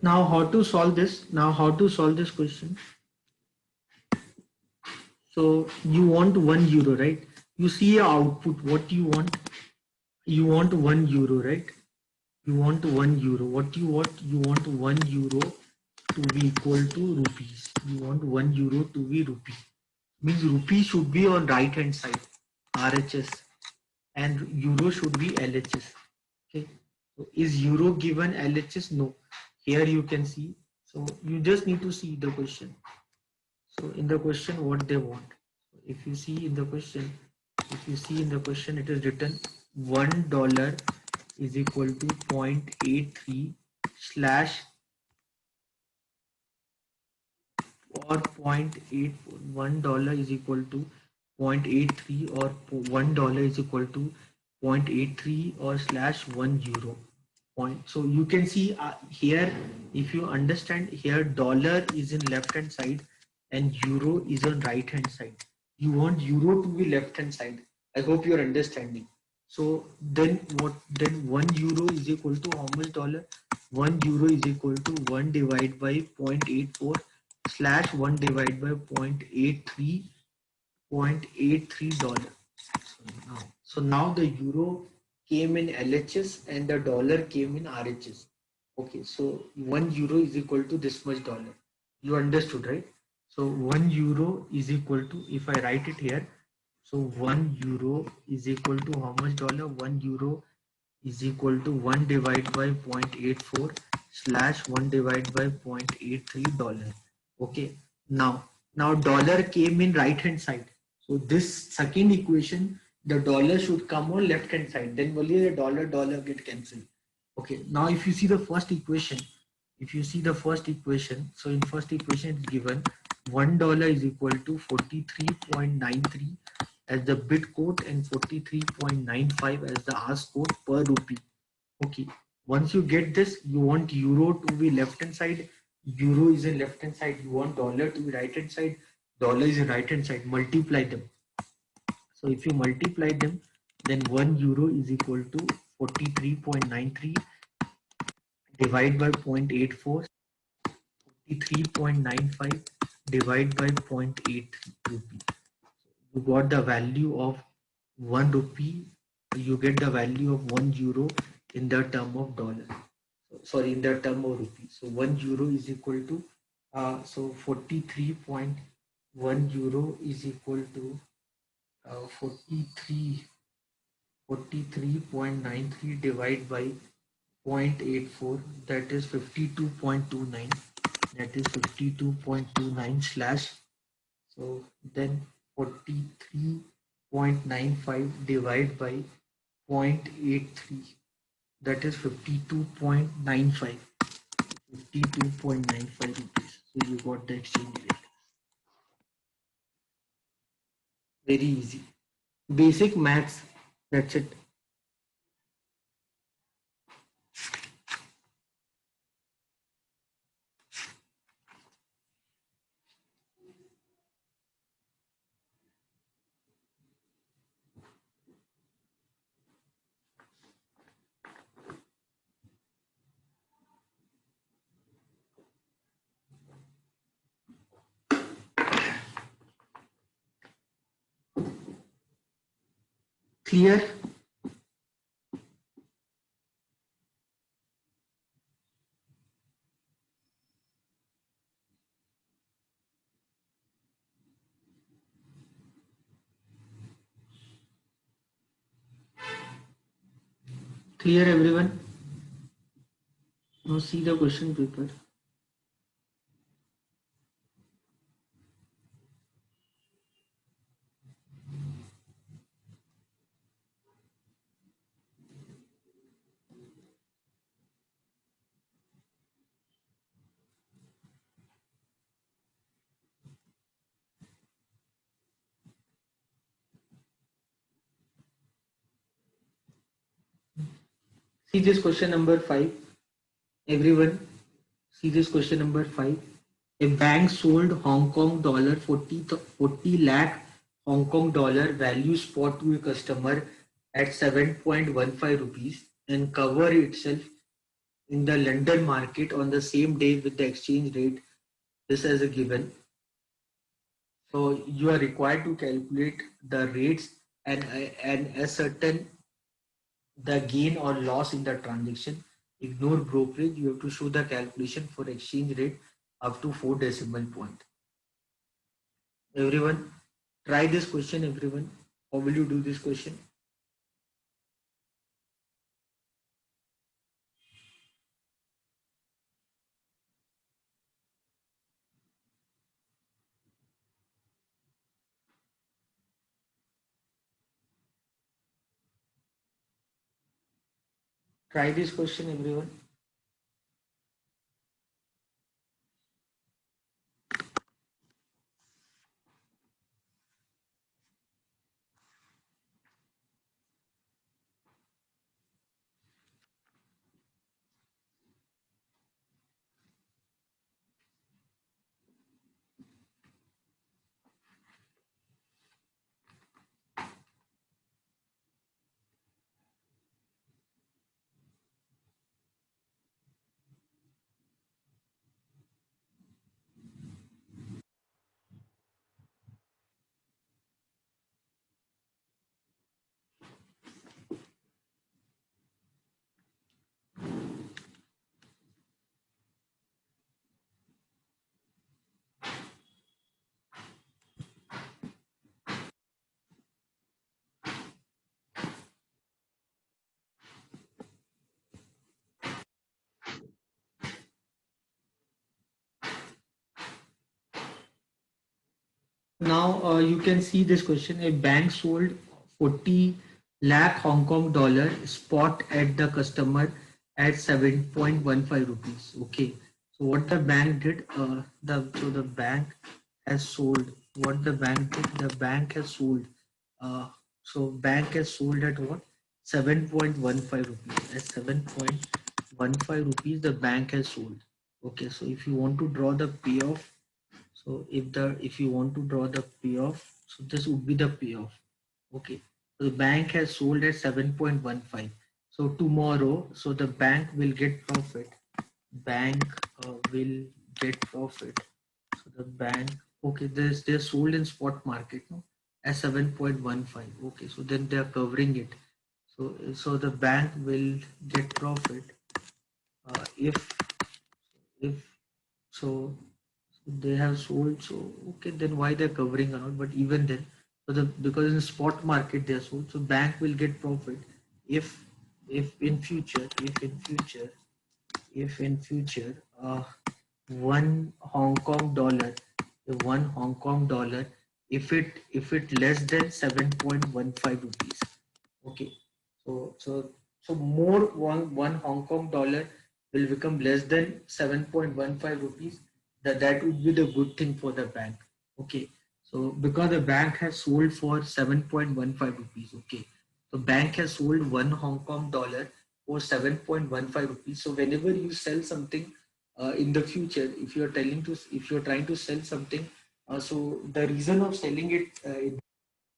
Now how to solve this? Now how to solve this question? So you want 1 euro, right? You see your output. What you want? You want 1 euro, right? You want 1 euro. What you want? You want 1 euro to be equal to rupees. You want 1 euro to be rupee. Means rupee should be on right hand side, RHS, and euro should be LHS. Okay. So is euro given LHS? No. Here you can see. So you just need to see the question. So in the question, what they want. If you see in the question, it is written $1 is equal to 0.83 slash or 0.81 is equal to 0.83 or $1 is equal to 0.83 or slash 1 euro point. So you can see here, if you understand here, dollar is in left hand side and euro is on right hand side. You want euro to be left hand side. I hope you're understanding. So then what? Then 1 euro is equal to how much dollar? 1 euro is equal to 1 divided by 0.84 slash 1 divided by 0.83 dollar. So now the euro came in LHS and the dollar came in RHS. Okay, so 1 euro is equal to this much dollar. You understood, right? So 1 euro is equal to, if I write it here, so 1 euro is equal to how much dollar? 1 euro is equal to 1 divided by 0.84 slash 1 divided by 0.83 dollar. Okay, now dollar came in right hand side. So this second equation, the dollar should come on left hand side, then only the dollar get cancelled. Okay, now if you see the first equation, so in first equation it's given $1 is equal to 43.93 as the bid quote and 43.95 as the ask quote per rupee. Okay, once you get this, you want euro to be left hand side, euro is in left hand side, you want dollar to be right hand side, dollar is in right hand side, multiply them. So if you multiply them, then 1 euro is equal to 43.93 divide by 0.84, 43.95 divide by 0.83 rupee. You got the value of 1 rupee, you get the value of 1 euro in the term of dollar. Sorry, in the term of rupee. So 1 euro is equal to, so 43.1 euro is equal to 43.93 divided by 0.84, that is 52.29, that is 52.29 slash, so then 43.95 divided by 0.83, that is 52.95, 52.95 rupees. So you got the exchange rate. Very easy. Basic maths. That's it. Clear? Clear everyone? Now see the question paper. See this question number 5. Everyone, see this question number 5. A bank sold Hong Kong dollar 40 lakh Hong Kong dollar value spot to a customer at 7.15 rupees and cover itself in the London market on the same day with the exchange rate, this as a given. So you are required to calculate the rates and ascertain the gain or loss in the transaction. Ignore brokerage. You have to show the calculation for exchange rate up to 4 decimal point. Everyone, try this question. Everyone, how will you do this question? Try this question, everyone. Now you can see this question. A bank sold 40 lakh Hong Kong dollar spot at the customer at 7.15 rupees. Okay. So what the bank did, the bank has sold. What the bank did, the bank has sold. So bank has sold at what? 7.15 rupees. At 7.15 rupees, the bank has sold. Okay. So if you want to draw the payoff, so if you want to draw the payoff, so this would be the payoff. Okay. So the bank has sold at 7.15. So tomorrow, so the bank will get profit. Bank will get profit. So the bank, okay, they're sold in spot market, no, at 7.15. Okay, so then they are covering it. So the bank will get profit if so they have sold. So okay, then why they're covering or not? But even then, so because in spot market they are sold, so bank will get profit if if in future one Hong Kong dollar, one Hong Kong dollar, if it less than 7.15 rupees. Okay, so more one Hong Kong dollar will become less than 7.15 rupees. That would be the good thing for the bank. Okay, so because the bank has sold for 7.15 rupees. Okay, so bank has sold one Hong Kong dollar for 7.15 rupees. So whenever you sell something in the future, if you're trying to sell something, so the reason of selling it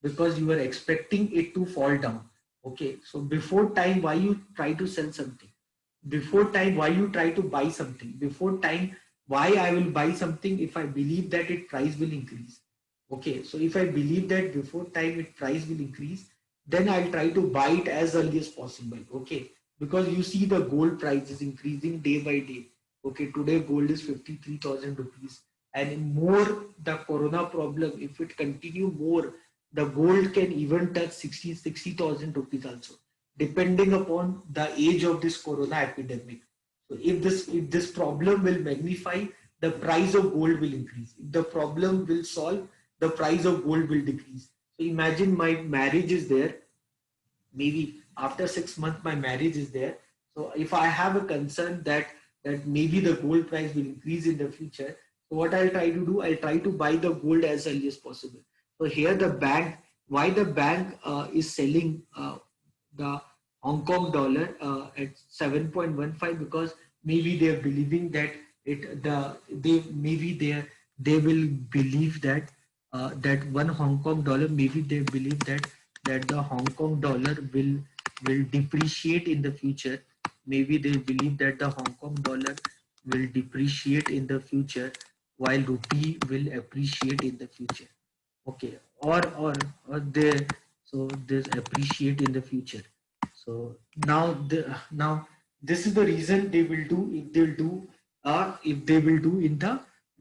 because you are expecting it to fall down. Okay, so before time, why you try to sell something? Before time, why you try to buy something? Before time, why I will buy something if I believe that it price will increase? Okay, so if I believe that before time it price will increase, then I'll try to buy it as early as possible. Okay, because you see the gold price is increasing day by day. Okay, today gold is 53,000 rupees, and more the corona problem, if it continue more, the gold can even touch 60,000 rupees also, depending upon the age of this corona epidemic. So if this problem will magnify, the price of gold will increase. If the problem will solve, the price of gold will decrease. So imagine my marriage is there, maybe after 6 months my marriage is there. So if I have a concern that maybe the gold price will increase in the future, so what I'll try to do, I'll try to buy the gold as early as possible. So here the bank, why the bank is selling the Hong Kong dollar at 7.15, because maybe they're believing that they will believe that one Hong Kong dollar, maybe they believe that the Hong Kong dollar will depreciate in the future, maybe they believe that the Hong Kong dollar will depreciate in the future while rupee will appreciate in the future. Okay, or they, so this appreciate in the future. So now this is the reason they will do, if they will do in the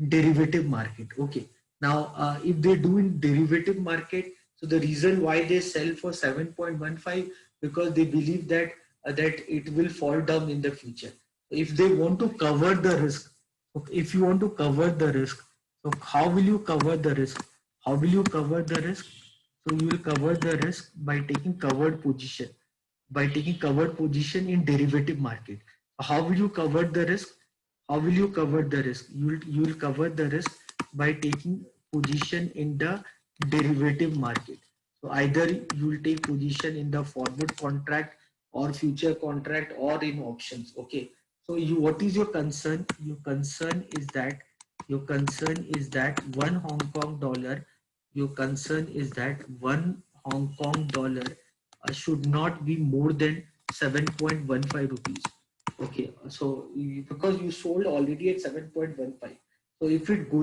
derivative market. Okay, now if they do in derivative market, so the reason why they sell for 7.15, because they believe that that it will fall down in the future. If they want to cover the risk, if you want to cover the risk, so how will you cover the risk? How will you cover the risk? So you will cover the risk by taking covered position, by taking covered position in derivative market. How will you cover the risk? How will you cover the risk? You will cover the risk by taking position in the derivative market. So either you will take position in the forward contract or future contract or in options. Okay. So you, what is your concern? Your concern is that one Hong Kong dollar. Your concern is that one Hong Kong dollar should not be more than 7.15 rupees. Okay, so because you sold already at 7.15, so if it go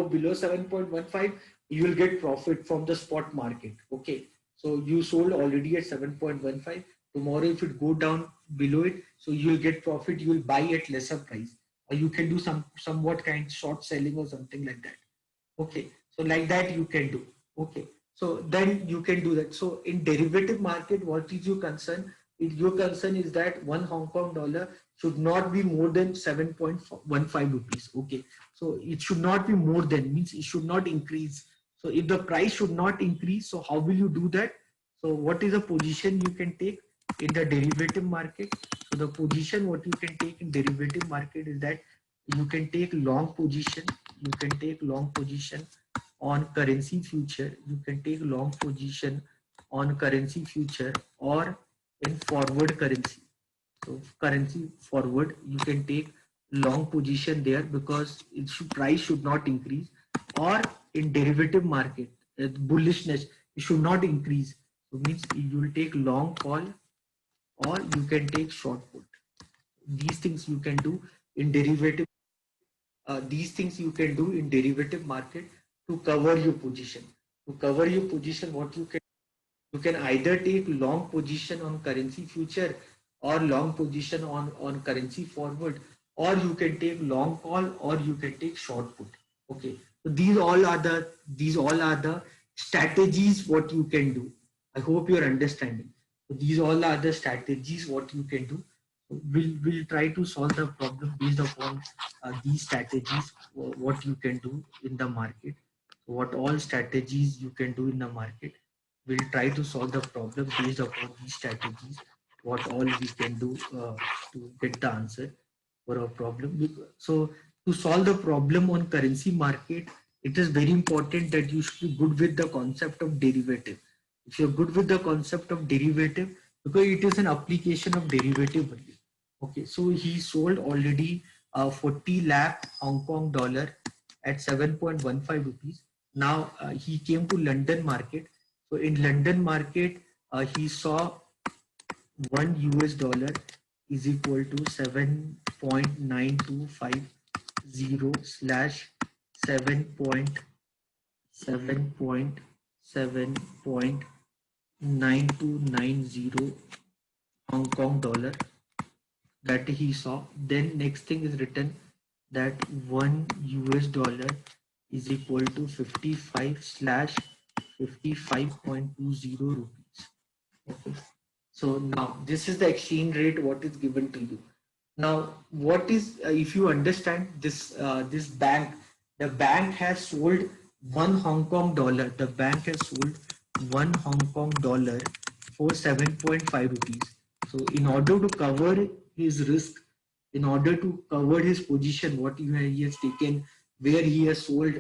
below 7.15, you will get profit from the spot market. Okay, so you sold already at 7.15. Tomorrow, if it go down below it, so you will get profit. You will buy at lesser price, or you can do somewhat kind short selling or something like that. Okay, so like that you can do. Okay, so then you can do that. So in derivative market, what is your concern? Your concern is that one Hong Kong dollar should not be more than 7.15 rupees. Okay, so it should not be more than, means it should not increase. So if the price should not increase, so how will you do that? So what is the position you can take in the derivative market? So the position what you can take in derivative market is that you can take long position. You can take long position on currency future. You can take long position on currency future or in forward currency. So currency forward, you can take long position there because price should not increase, or in derivative market, bullishness, it should not increase. So means you will take long call or you can take short put. These things you can do in derivative. These things you can do in derivative market to cover your position. To cover your position, what you can either take long position on currency future or long position on currency forward, or you can take long call or you can take short put. Okay, so these all are the strategies what you can do. I hope you're understanding. So these all are the strategies what you can do. So we'll try to solve the problem based upon these strategies, what you can do in the market. So what all strategies you can do in the market, we'll try to solve the problem based upon these strategies, what all we can do to get the answer for a problem. So to solve the problem on currency market, it is very important that you should be good with the concept of derivative. If you're good with the concept of derivative, because it is an application of derivative only. Okay, so he sold already 40 lakh Hong Kong dollar at 7.15 rupees. Now he came to London market. So in London market, he saw one US dollar is equal to 7.9250 slash 7.9290 Hong Kong dollar that he saw. Then next thing is written that one US dollar is equal to 55 slash 55.20 rupees. Okay. So now this is the exchange rate what is given to you. Now what is if you understand this this bank, the bank has sold one Hong Kong dollar. The bank has sold one Hong Kong dollar for 7.5 rupees. So in order to cover his risk, in order to cover his position, what he has taken, where he has sold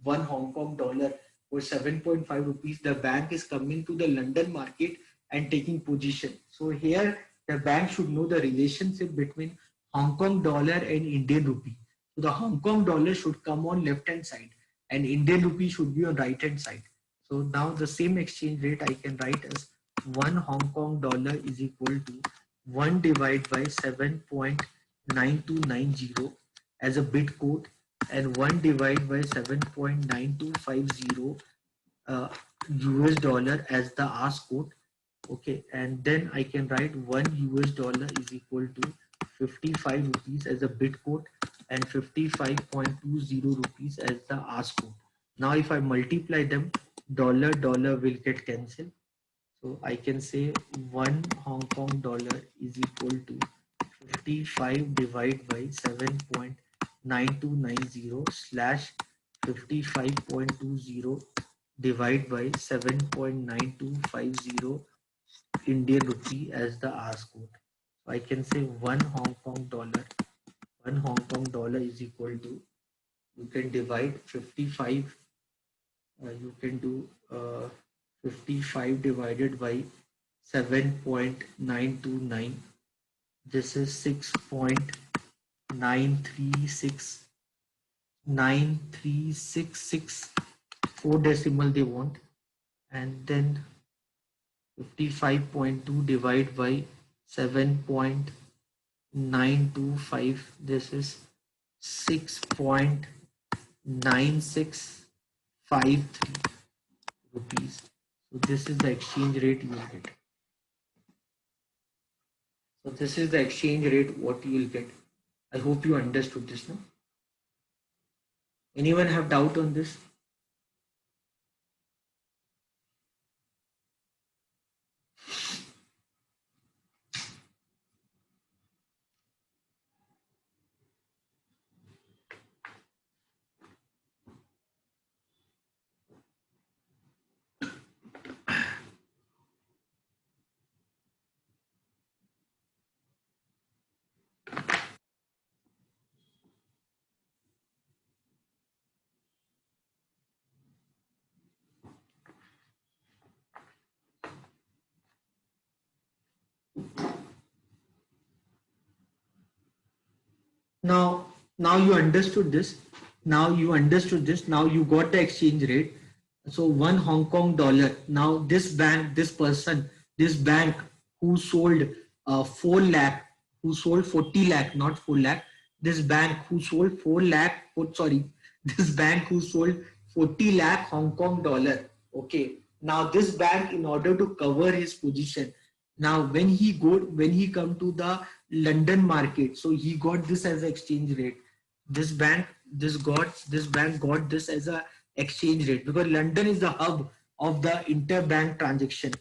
one Hong Kong dollar for 7.5 rupees, the bank is coming to the London market and taking position. So here the bank should know the relationship between Hong Kong dollar and Indian rupee. So the Hong Kong dollar should come on left hand side and Indian rupee should be on right hand side. So now the same exchange rate I can write as one Hong Kong dollar is equal to 1 divided by 7.9290 as a bit code, and 1 divided by 7.9250 US dollar as the ask code. Okay, and then I can write 1 US dollar is equal to 55 rupees as a bit code and 55.20 rupees as the ask code. Now if I multiply them, dollar dollar will get cancelled. So I can say 1 Hong Kong dollar is equal to 55 divided by 7.9290 slash 55.20 divided by 7.9250 Indian rupee as the ask code. So I can say 1 Hong Kong dollar is equal to, you can divide 55, you can do 55 divided by 7.929. This is 6.9366, 4 decimal they want, and then 55.2 divided by 7.925, this is 6.9653 rupees. So this is the exchange rate you will get. So this is the exchange rate what you will get. I hope you understood this now. Anyone have doubt on this? Now you understood this. Now you understood this. Now you got the exchange rate. So 1 Hong Kong dollar. Now this bank, this person, this bank who sold 4 lakh, who sold 40 lakh, not 4 lakh. This bank who sold 4 lakh, oh, sorry, this bank who sold 40 lakh Hong Kong dollar. Okay. Now this bank, in order to cover his position, now when he come to the London market, so he got this as exchange rate. This bank got this as a exchange rate because London is the hub of the interbank transaction.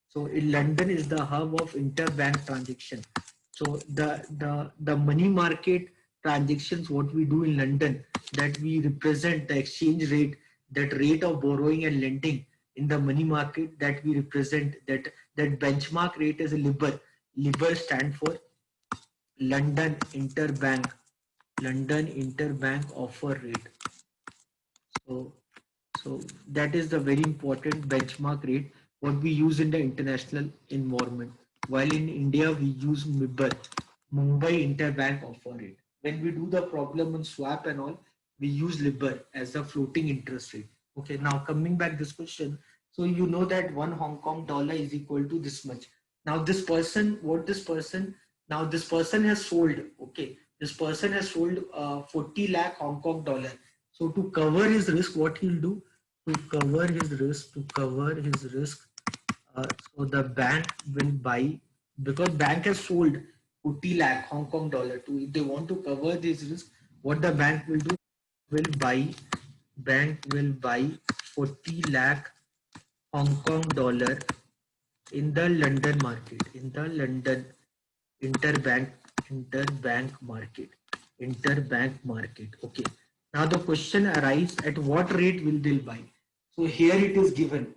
So in London is the hub of interbank transaction. So the money market transactions what we do in London, that we represent the exchange rate, that rate of borrowing and lending in the money market, that we represent, that benchmark rate is a LIBOR. LIBOR stand for London Interbank, London Interbank Offer Rate. So that is the very important benchmark rate what we use in the international environment. While in India we use MIBOR, Mumbai Interbank Offer Rate. When we do the problem on swap and all, we use LIBOR as a floating interest rate. Okay, now coming back this question. So you know that 1 Hong Kong dollar is equal to this much. Now this person, now this person has sold, okay, this person has sold 40 lakh Hong Kong dollar. So to cover his risk, what he'll do, to cover his risk, so the bank will buy, because bank has sold 40 lakh Hong Kong dollar. To, if they want to cover this risk, what the bank will do, will buy, bank will buy 40 lakh Hong Kong dollar in the London market, in the London interbank market, Okay. Now the question arises, at what rate will they buy? So here it is given.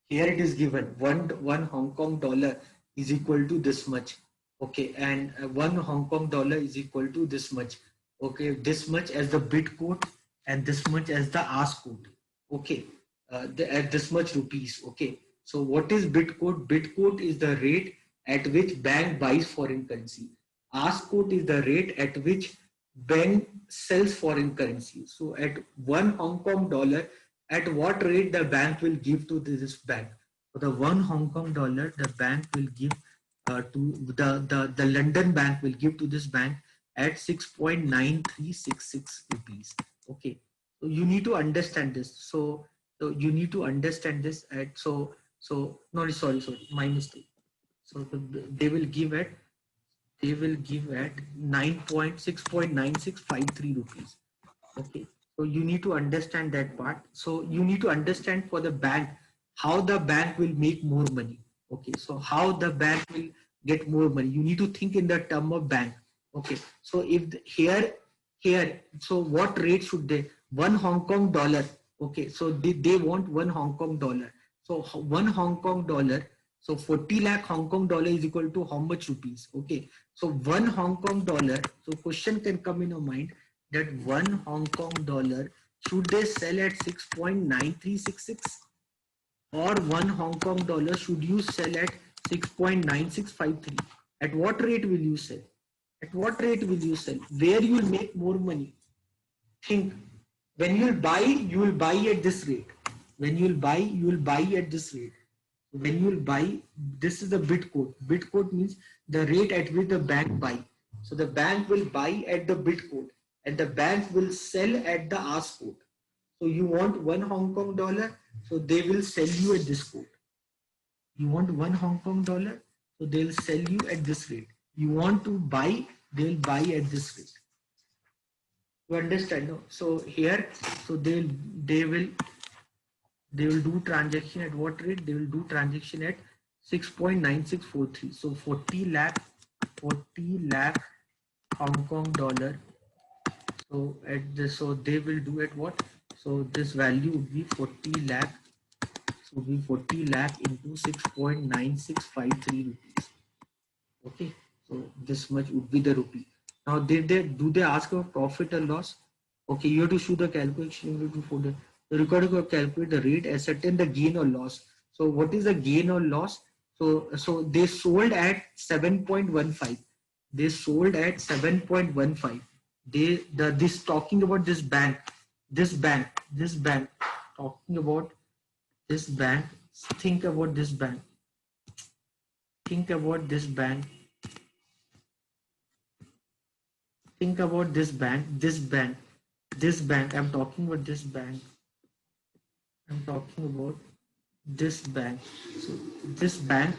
Here it is given one Hong Kong dollar is equal to this much. Okay, and 1 Hong Kong dollar is equal to this much. Okay, this much as the bid code and this much as the ask code. Okay, at this much rupees. Okay, so what is bid code? Bid code is the rate at which bank buys foreign currency. Ask code is the rate at which bank sells foreign currency. So at 1 Hong Kong dollar, at what rate the bank will give to this bank? For the 1 Hong Kong dollar, the bank will give to the London bank will give to this bank at 6.9366 rupees. Okay, so you need to understand this. So you need to understand this at no, sorry, my mistake. So they will give at, they will give at 9.6.9653 rupees. Okay, so you need to understand that part. So you need to understand for the bank how the bank will make more money. Okay, so how the bank will get more money, you need to think in the term of bank. Okay, so if here, so what rate should they, one Hong Kong dollar. Okay, so they want one Hong Kong dollar. So one Hong Kong dollar, so 40 lakh Hong Kong dollar is equal to how much rupees? Okay, so one Hong Kong dollar, so question can come in your mind that one Hong Kong dollar, should they sell at 6.9366, or one Hong Kong dollar should you sell at 6.9653? At what rate will you sell? At what rate will you sell? Where you will make more money? Think. When you will buy, you will buy at this rate. When you will buy, you will buy at this rate. When you will buy, this is the bid quote. Bid quote means the rate at which the bank buy. So the bank will buy at the bid quote and the bank will sell at the ask quote. So you want one Hong Kong dollar, so they will sell you at this quote. You want one Hong Kong dollar, so they'll sell you at this rate. You want to buy, they'll buy at this rate. You understand? No? So here, so they will do transaction at what rate? They will do transaction at 6.9643. So 40 lakh Hong Kong dollar. So at this, so they will do at what? So this value would be 40 lakh. So would be 40 lakh into 6.9653 rupees. Okay, so this much would be the rupee. Now do they ask for profit or loss? Okay, you have to show the calculation. You have to for the record to calculate the rate, ascertain the gain or loss. So what is the gain or loss? So they sold at 7.15. They sold at 7.15. This talking about this bank talking about this bank. Think about this bank. Think about this bank. Think about this bank. I'm talking about this bank. I'm talking about this bank. So this bank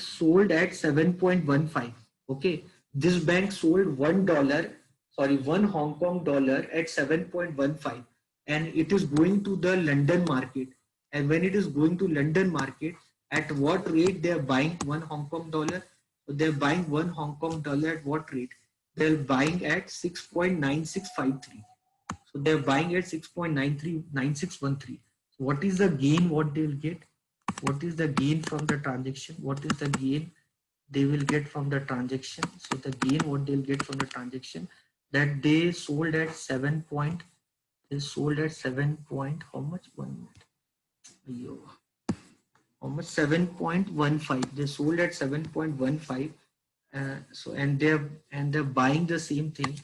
sold at 7.15. Okay, this bank sold $1, sorry, one Hong Kong dollar at 7.15, and it is going to the London market. And when it is going to London market, at what rate they are buying one Hong Kong dollar? So they're buying one Hong Kong dollar at what rate? They're buying at 6.9653. So they're buying at 6.939613. So what is the gain what they will get? What is the gain from the transaction? What is the gain they will get from the transaction? So the gain what they'll get from the transaction, that they sold at 7 point, they sold at 7 point, how much? 1 minute. Yo, how much? 7.15. They sold at 7.15. So and they're buying the same thing.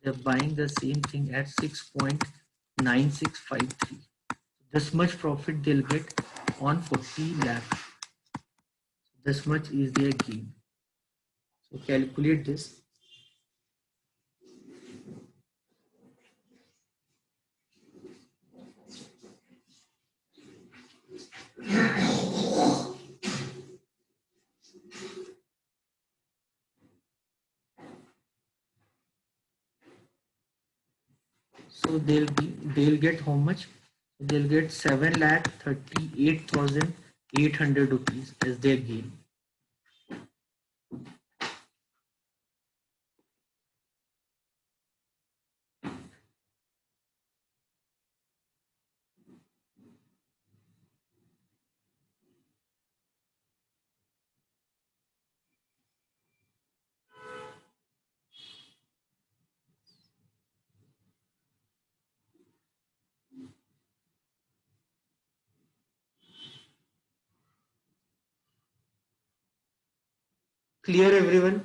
They're buying the same thing at 6.9653. This much profit they'll get on 40 lakh. This much is their gain. So calculate this. So they'll get how much? They'll get 7,38,800 rupees as their gain. Clear, everyone?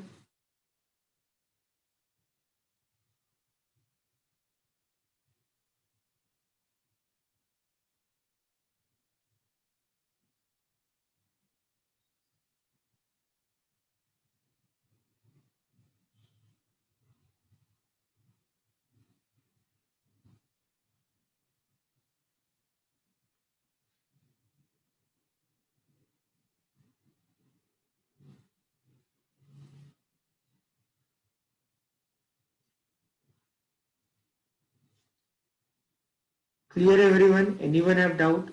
Clear everyone? Anyone have doubt?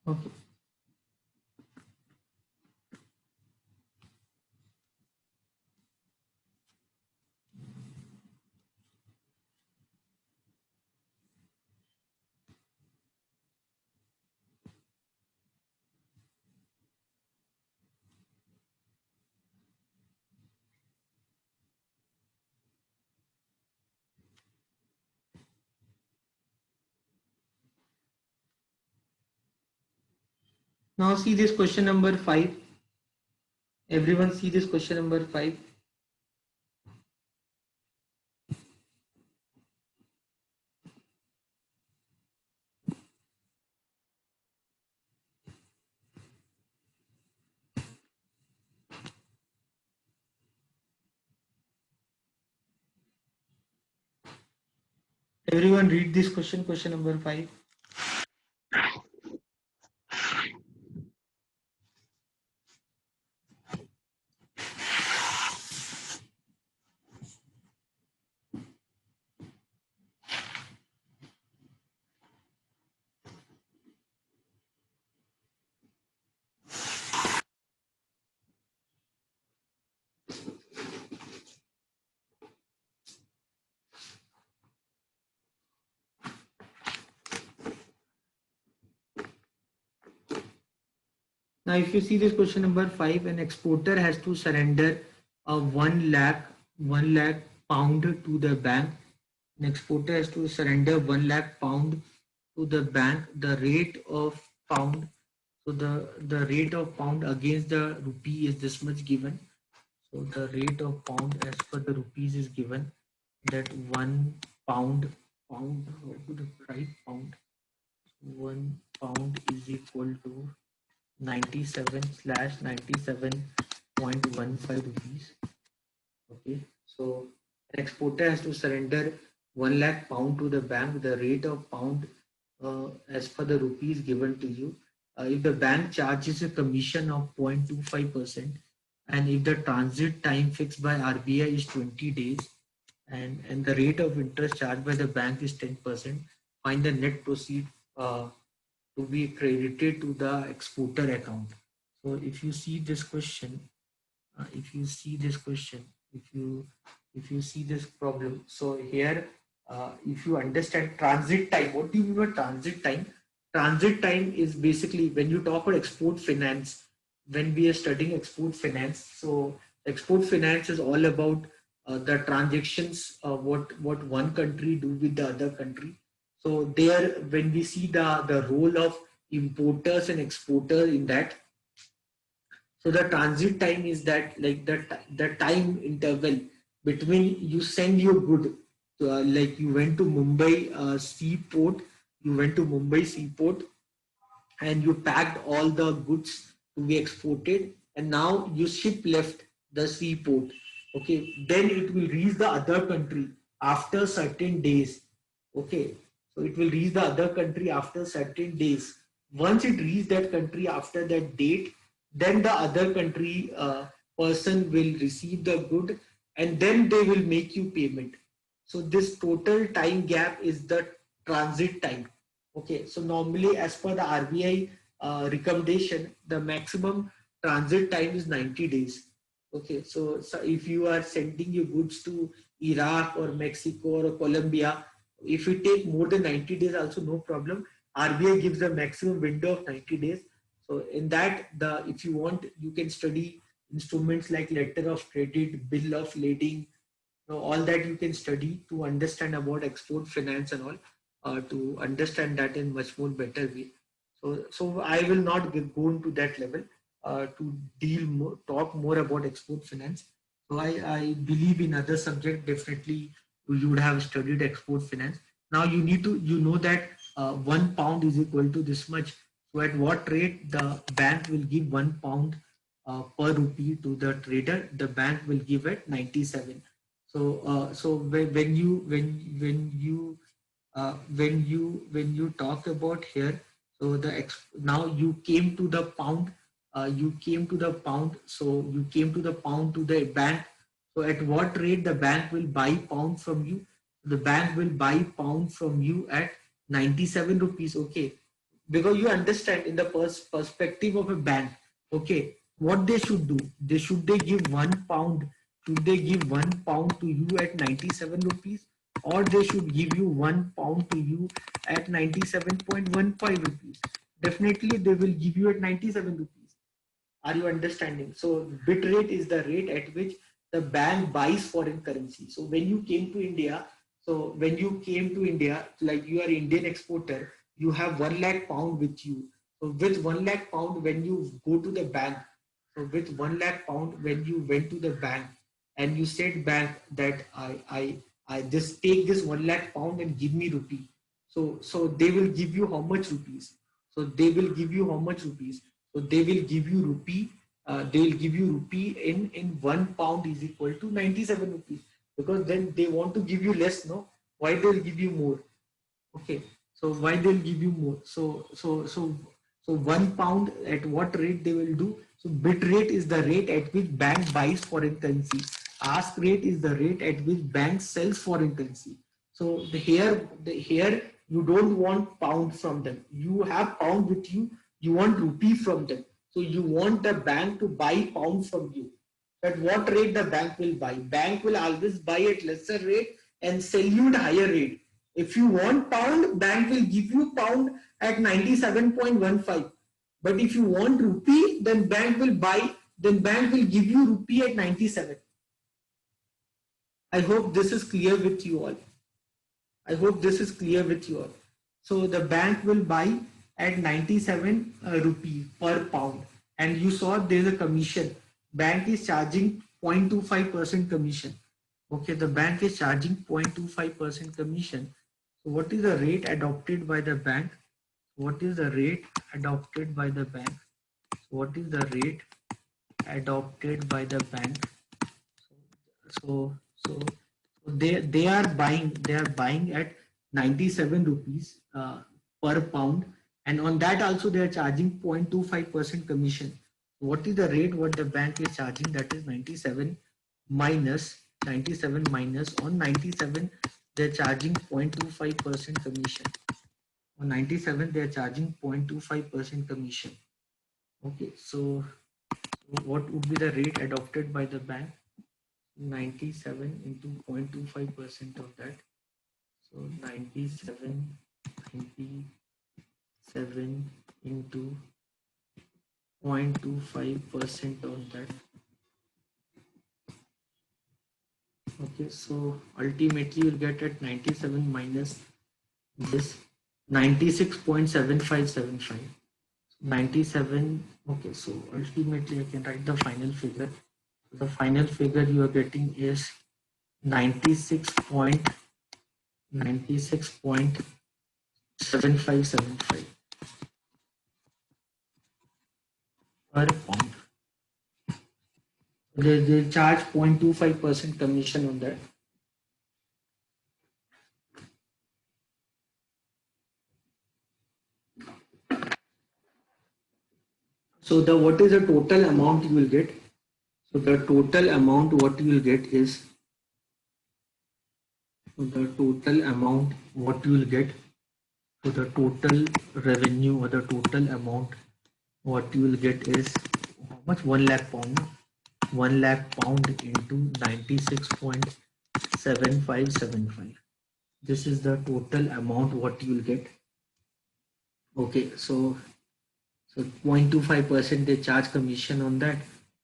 Okay. Now see this question number 5. Everyone see this question number 5. Everyone read this question, question number 5. Now, if you see this question number 5, an exporter has to surrender a 1 lakh pound to the bank. An exporter has to surrender 1 lakh pound to the bank. The rate of pound, so the rate of pound against the rupee is this much given. So the rate of pound as per the rupees is given, that 1 pound, how could I write pound? 1 pound is equal to 97 slash 97.15 rupees. Okay, so an exporter has to surrender 1 lakh pound to the bank. The rate of pound as per the rupees given to you. If the bank charges a commission of 0.25%, and if the transit time fixed by RBI is 20 days, and the rate of interest charged by the bank is 10%, find the net proceed to be credited to the exporter account. So if you see this question, if you see this question, if you see this problem, so here, if you understand transit time, what do you mean by transit time? Transit time is basically when you talk about export finance, when we are studying export finance. So export finance is all about the transactions, what one country do with the other country. So there, when we see the role of importers and exporters in that, so the transit time is that, like the time interval between you send your good, like you went to Mumbai seaport, you went to Mumbai seaport, and you packed all the goods to be exported, and now you ship left the seaport. Okay, then it will reach the other country after certain days. Okay, so it will reach the other country after certain days. Once it reach that country after that date, then the other country person will receive the good, and then they will make you payment. So this total time gap is the transit time. Okay, so normally as per the RBI recommendation, the maximum transit time is 90 days. Okay, so if you are sending your goods to Iraq or Mexico or Colombia, if you take more than 90 days, also no problem. RBI gives a maximum window of 90 days. So in that, the if you want, you can study instruments like letter of credit, bill of lading, all that you can study to understand about export finance and all, to understand that in much more better way. So I will not go into that level to talk more about export finance. So I believe in other subject, definitely you would have studied export finance. Now you need to, you know that 1 pound is equal to this much. So at what rate the bank will give 1 pound per rupee to the trader, the bank will give it 97. So when you talk about here, so now you came to the pound, so you came to the pound to the bank. So at what rate the bank will buy pound from you? The bank will buy pound from you at 97 rupees. Okay, because you understand in the perspective of a bank, okay, what they should do, they give 1 pound, should they give 1 pound to you at 97 rupees, or they should give you 1 pound to you at 97.15 rupees? Definitely they will give you at 97 rupees. Are you understanding? So bit rate is the rate at which the bank buys foreign currency. So when you came to India, like you are Indian exporter, you have 1 lakh pound with you. So with 1 lakh pound, when you go to the bank, so with 1 lakh pound, when you went to the bank and you said bank that I just take this 1 lakh pound and give me rupee. So they will give you how much rupees? So they will give you how much rupees? So they will give you rupee. They will give you rupee in 1 pound is equal to 97 rupees, because then they want to give you less. No, why they'll give you more? Okay, so why they'll give you more? So 1 pound, at what rate they will do? So bit rate is the rate at which bank buys foreign currency. Ask rate is the rate at which bank sells foreign currency. So here you don't want pound from them. You have pound with you. You want rupee from them. So you want the bank to buy pound from you. At what rate the bank will buy? Bank will always buy at lesser rate and sell you at higher rate. If you want pound, bank will give you pound at 97.15. But if you want rupee, then bank will give you rupee at 97. I hope this is clear with you all. I hope this is clear with you all. So the bank will buy at 97 rupee per pound. And you saw there is a commission. Bank is charging 0.25% commission. Okay, the bank is charging 0.25% commission. So what is the rate adopted by the bank? What is the rate adopted by the bank? What is the rate adopted by the bank? So they are buying at 97 rupees per pound, and on that also they are charging 0.25% commission. What is the rate what the bank is charging? That is 97 minus on 97 they're charging 0.25% commission. On 97 they're charging 0.25% commission. Okay, so what would be the rate adopted by the bank? 97 into 0.25% of that. So 97 into 0.25% on that. Okay, so ultimately you'll get at 97 minus this 96.7575. 97. Okay, so ultimately I can write the final figure. The final figure you are getting is 96.7575 per pound. They charge 0.25% commission on that. So what is the total amount you will get? So the total amount what you will get is, so the total amount what you will get, so the total revenue or the total amount what you will get is how much? 1 lakh pound. 1 lakh pound into 96.7575. This is the total amount what you will get. Okay, so 0.25% they charge commission on that.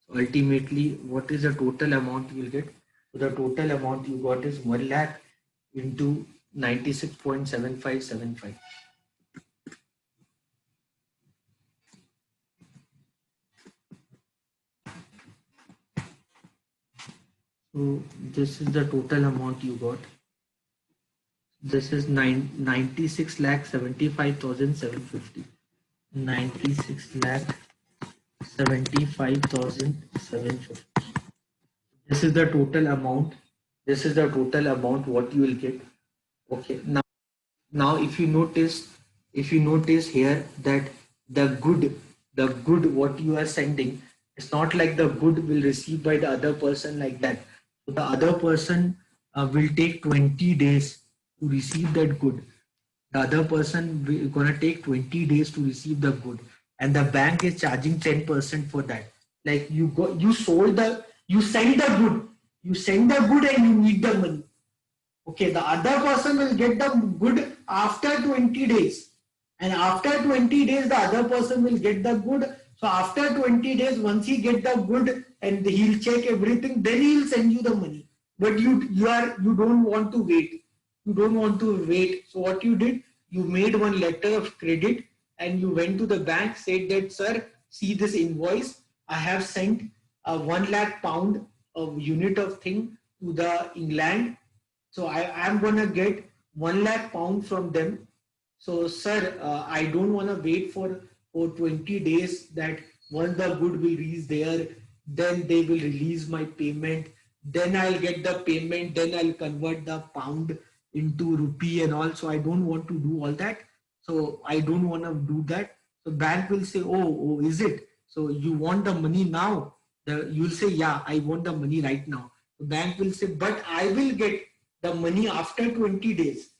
So ultimately, what is the total amount you will get? So the total amount you got is 1 lakh into 96.7575. So this is the total amount you got. This is 96,75,750. 96 lakh 75,750. This is the total amount. This is the total amount what you will get. Okay. Now if you notice here that the good what you are sending, it's not like the good will receive by the other person like that. So the other person will take 20 days to receive that good. The other person will gonna take 20 days to receive the good, and the bank is charging 10% for that. Like you send the good, and you need the money. Okay, the other person will get the good after 20 days. And after 20 days, the other person will get the good. So after 20 days, once he get the good and he'll check everything, then he'll send you the money. But you don't want to wait. You don't want to wait. So what you did, you made one letter of credit and you went to the bank, said that, sir, see this invoice. I have sent a 1 lakh pound of unit of thing to the England, so I am gonna get 1 lakh pound from them. So sir, I don't wanna wait for 20 days that once the good will reach there, then they will release my payment. Then I'll get the payment. Then I'll convert the pound into rupee and all. So I don't want to do all that. So I don't wanna do that. So bank will say, oh, is it? So you want the money now? You'll say, yeah, I want the money right now. The bank will say, but I will get the money after 20 days.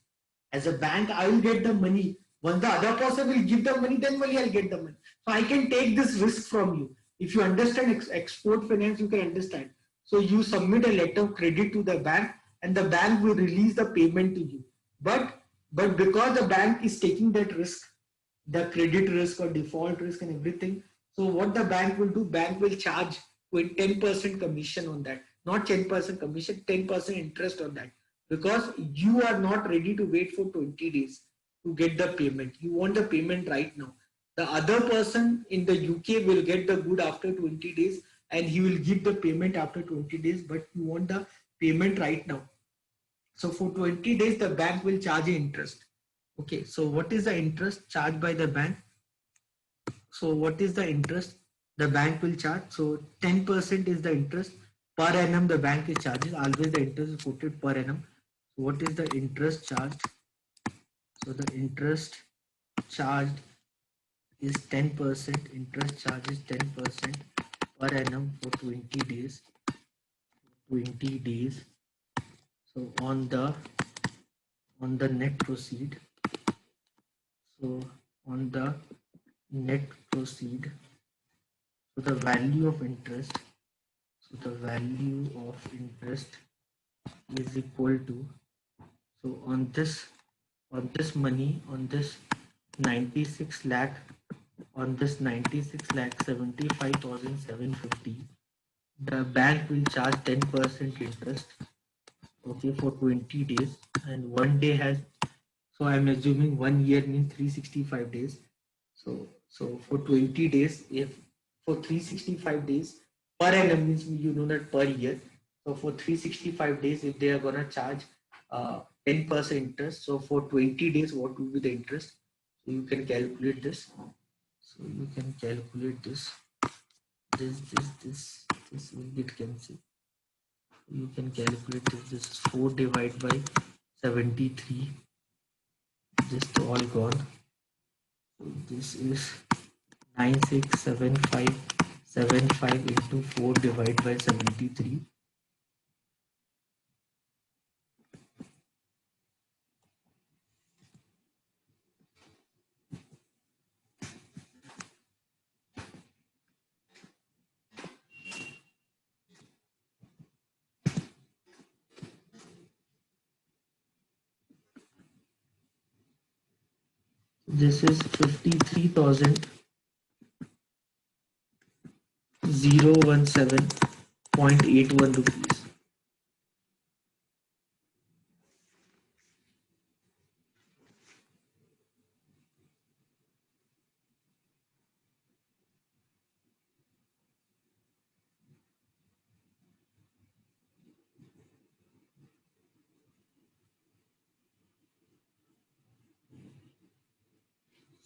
As a bank, I will get the money. Once the other person will give the money, then only I'll get the money. So I can take this risk from you. If you understand export finance, you can understand. So you submit a letter of credit to the bank and the bank will release the payment to you. But because the bank is taking that risk, the credit risk or default risk and everything. So what the bank will do, bank will charge 10% commission on that, not 10% commission, 10% interest on that, because you are not ready to wait for 20 days to get the payment. You want the payment right now. The other person in the UK will get the good after 20 days and he will give the payment after 20 days, but you want the payment right now. So for 20 days, the bank will charge you interest. Okay, so what is the interest charged by the bank? So what is the interest the bank will charge? So 10% is the interest per annum the bank is charges. Always the interest is quoted per annum. So what is the interest charged? So the interest charged is 10%. Interest charge is 10% per annum for 20 days. 20 days. So on the net proceed. So on the net proceed. So the value of interest. So the value of interest is equal to, so on this money, on this 96 lakh, on this 96 lakh 75,750, the bank will charge 10% interest, okay, for 20 days. And 1 day has, so I'm assuming 1 year means 365 days. So for 20 days, if for 365 days per annum means, you know that per year. So for 365 days, if they are gonna charge 10% interest, so for 20 days, what will be the interest? So you can calculate this. So you can calculate this. This will get cancelled. You can calculate this. This is 4 divided by 73. Just all gone. So this is 967575 into 4 divided by 73. This is 53,017.81 rupees.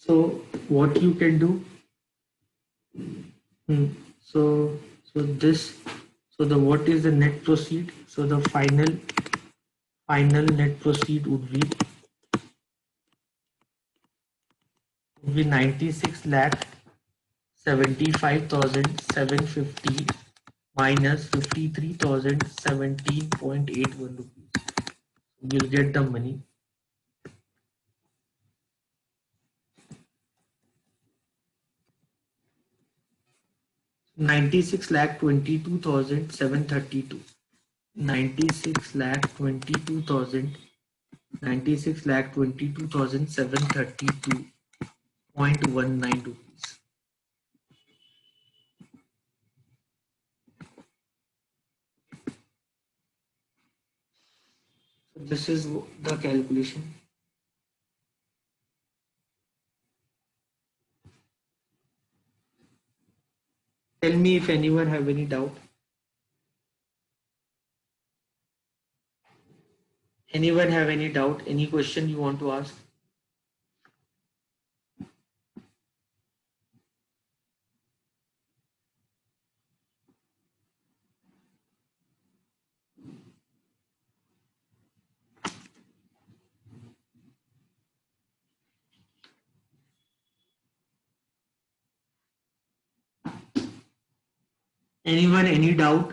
So what you can do, Hmm. So so this so the what is the net proceed? So the final net proceed would be 96 lakh 75,750 minus 53,017.81 rupees. You'll get the money. 96 lakh 22,732. 96 lakh 22,000 96 lakh 22,732.19 rupees. So this is the calculation. Tell me if anyone have any doubt. Anyone have any doubt? Any question you want to ask? Anyone any doubt?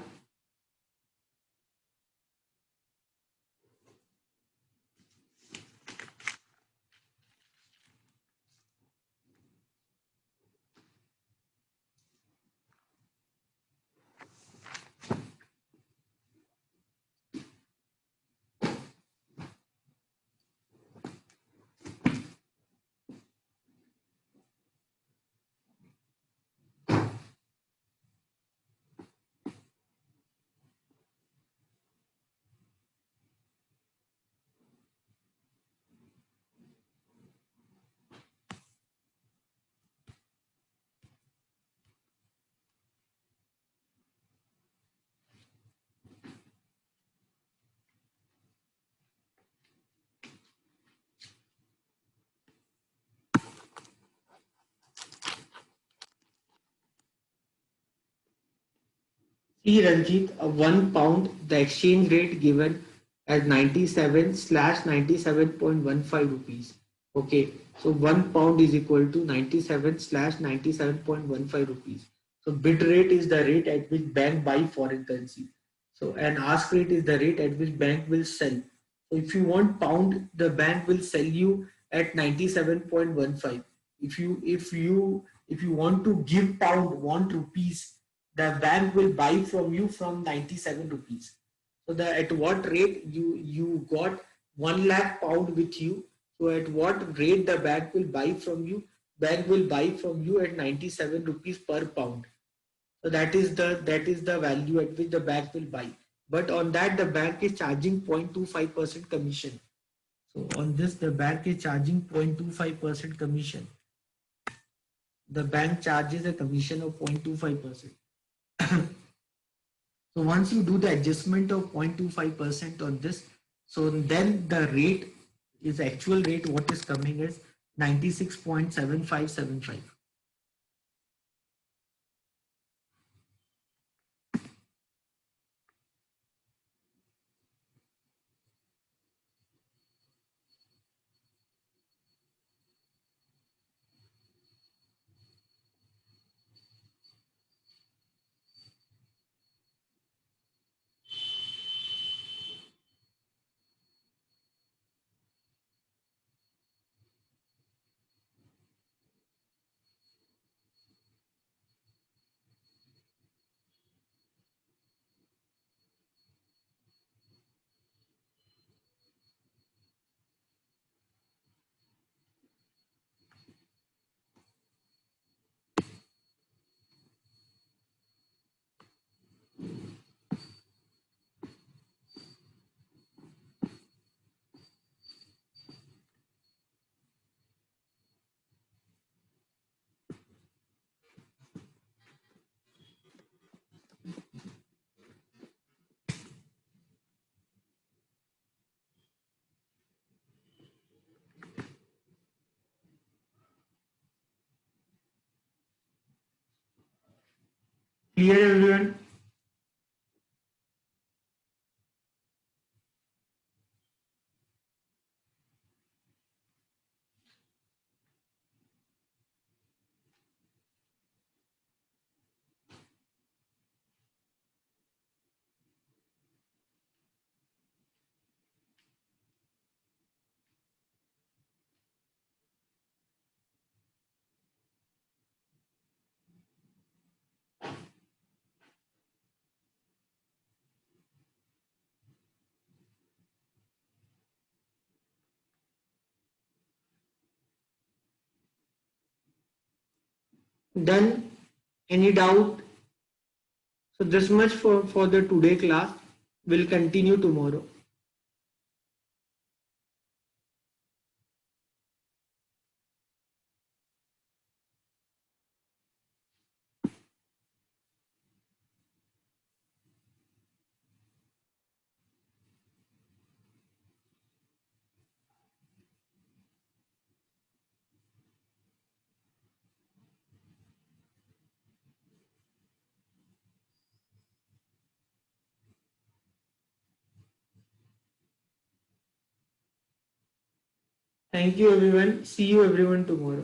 See Ranjit, a 1 pound, the exchange rate given as 97 slash 97.15 rupees. Okay, so 1 pound is equal to 97 slash 97.15 rupees. So bid rate is the rate at which bank buy foreign currency. So and ask rate is the rate at which bank will sell. So if you want pound, the bank will sell you at 97.15. If you want to give pound 1 rupees, the bank will buy from you from 97 rupees. So the at what rate you got 1 lakh pound with you. So at what rate the bank will buy from you? Bank will buy from you at 97 rupees per pound. So that is the value at which the bank will buy. But on that the bank is charging 0.25% commission. So on this the bank is charging 0.25% commission. The bank charges a commission of 0.25%. So once you do the adjustment of 0.25% on this, so then the rate is actual rate what is coming is 96.7575. Clear everyone? Done? Any doubt? So this much for the today class. Will continue tomorrow. Thank you everyone. See you everyone tomorrow.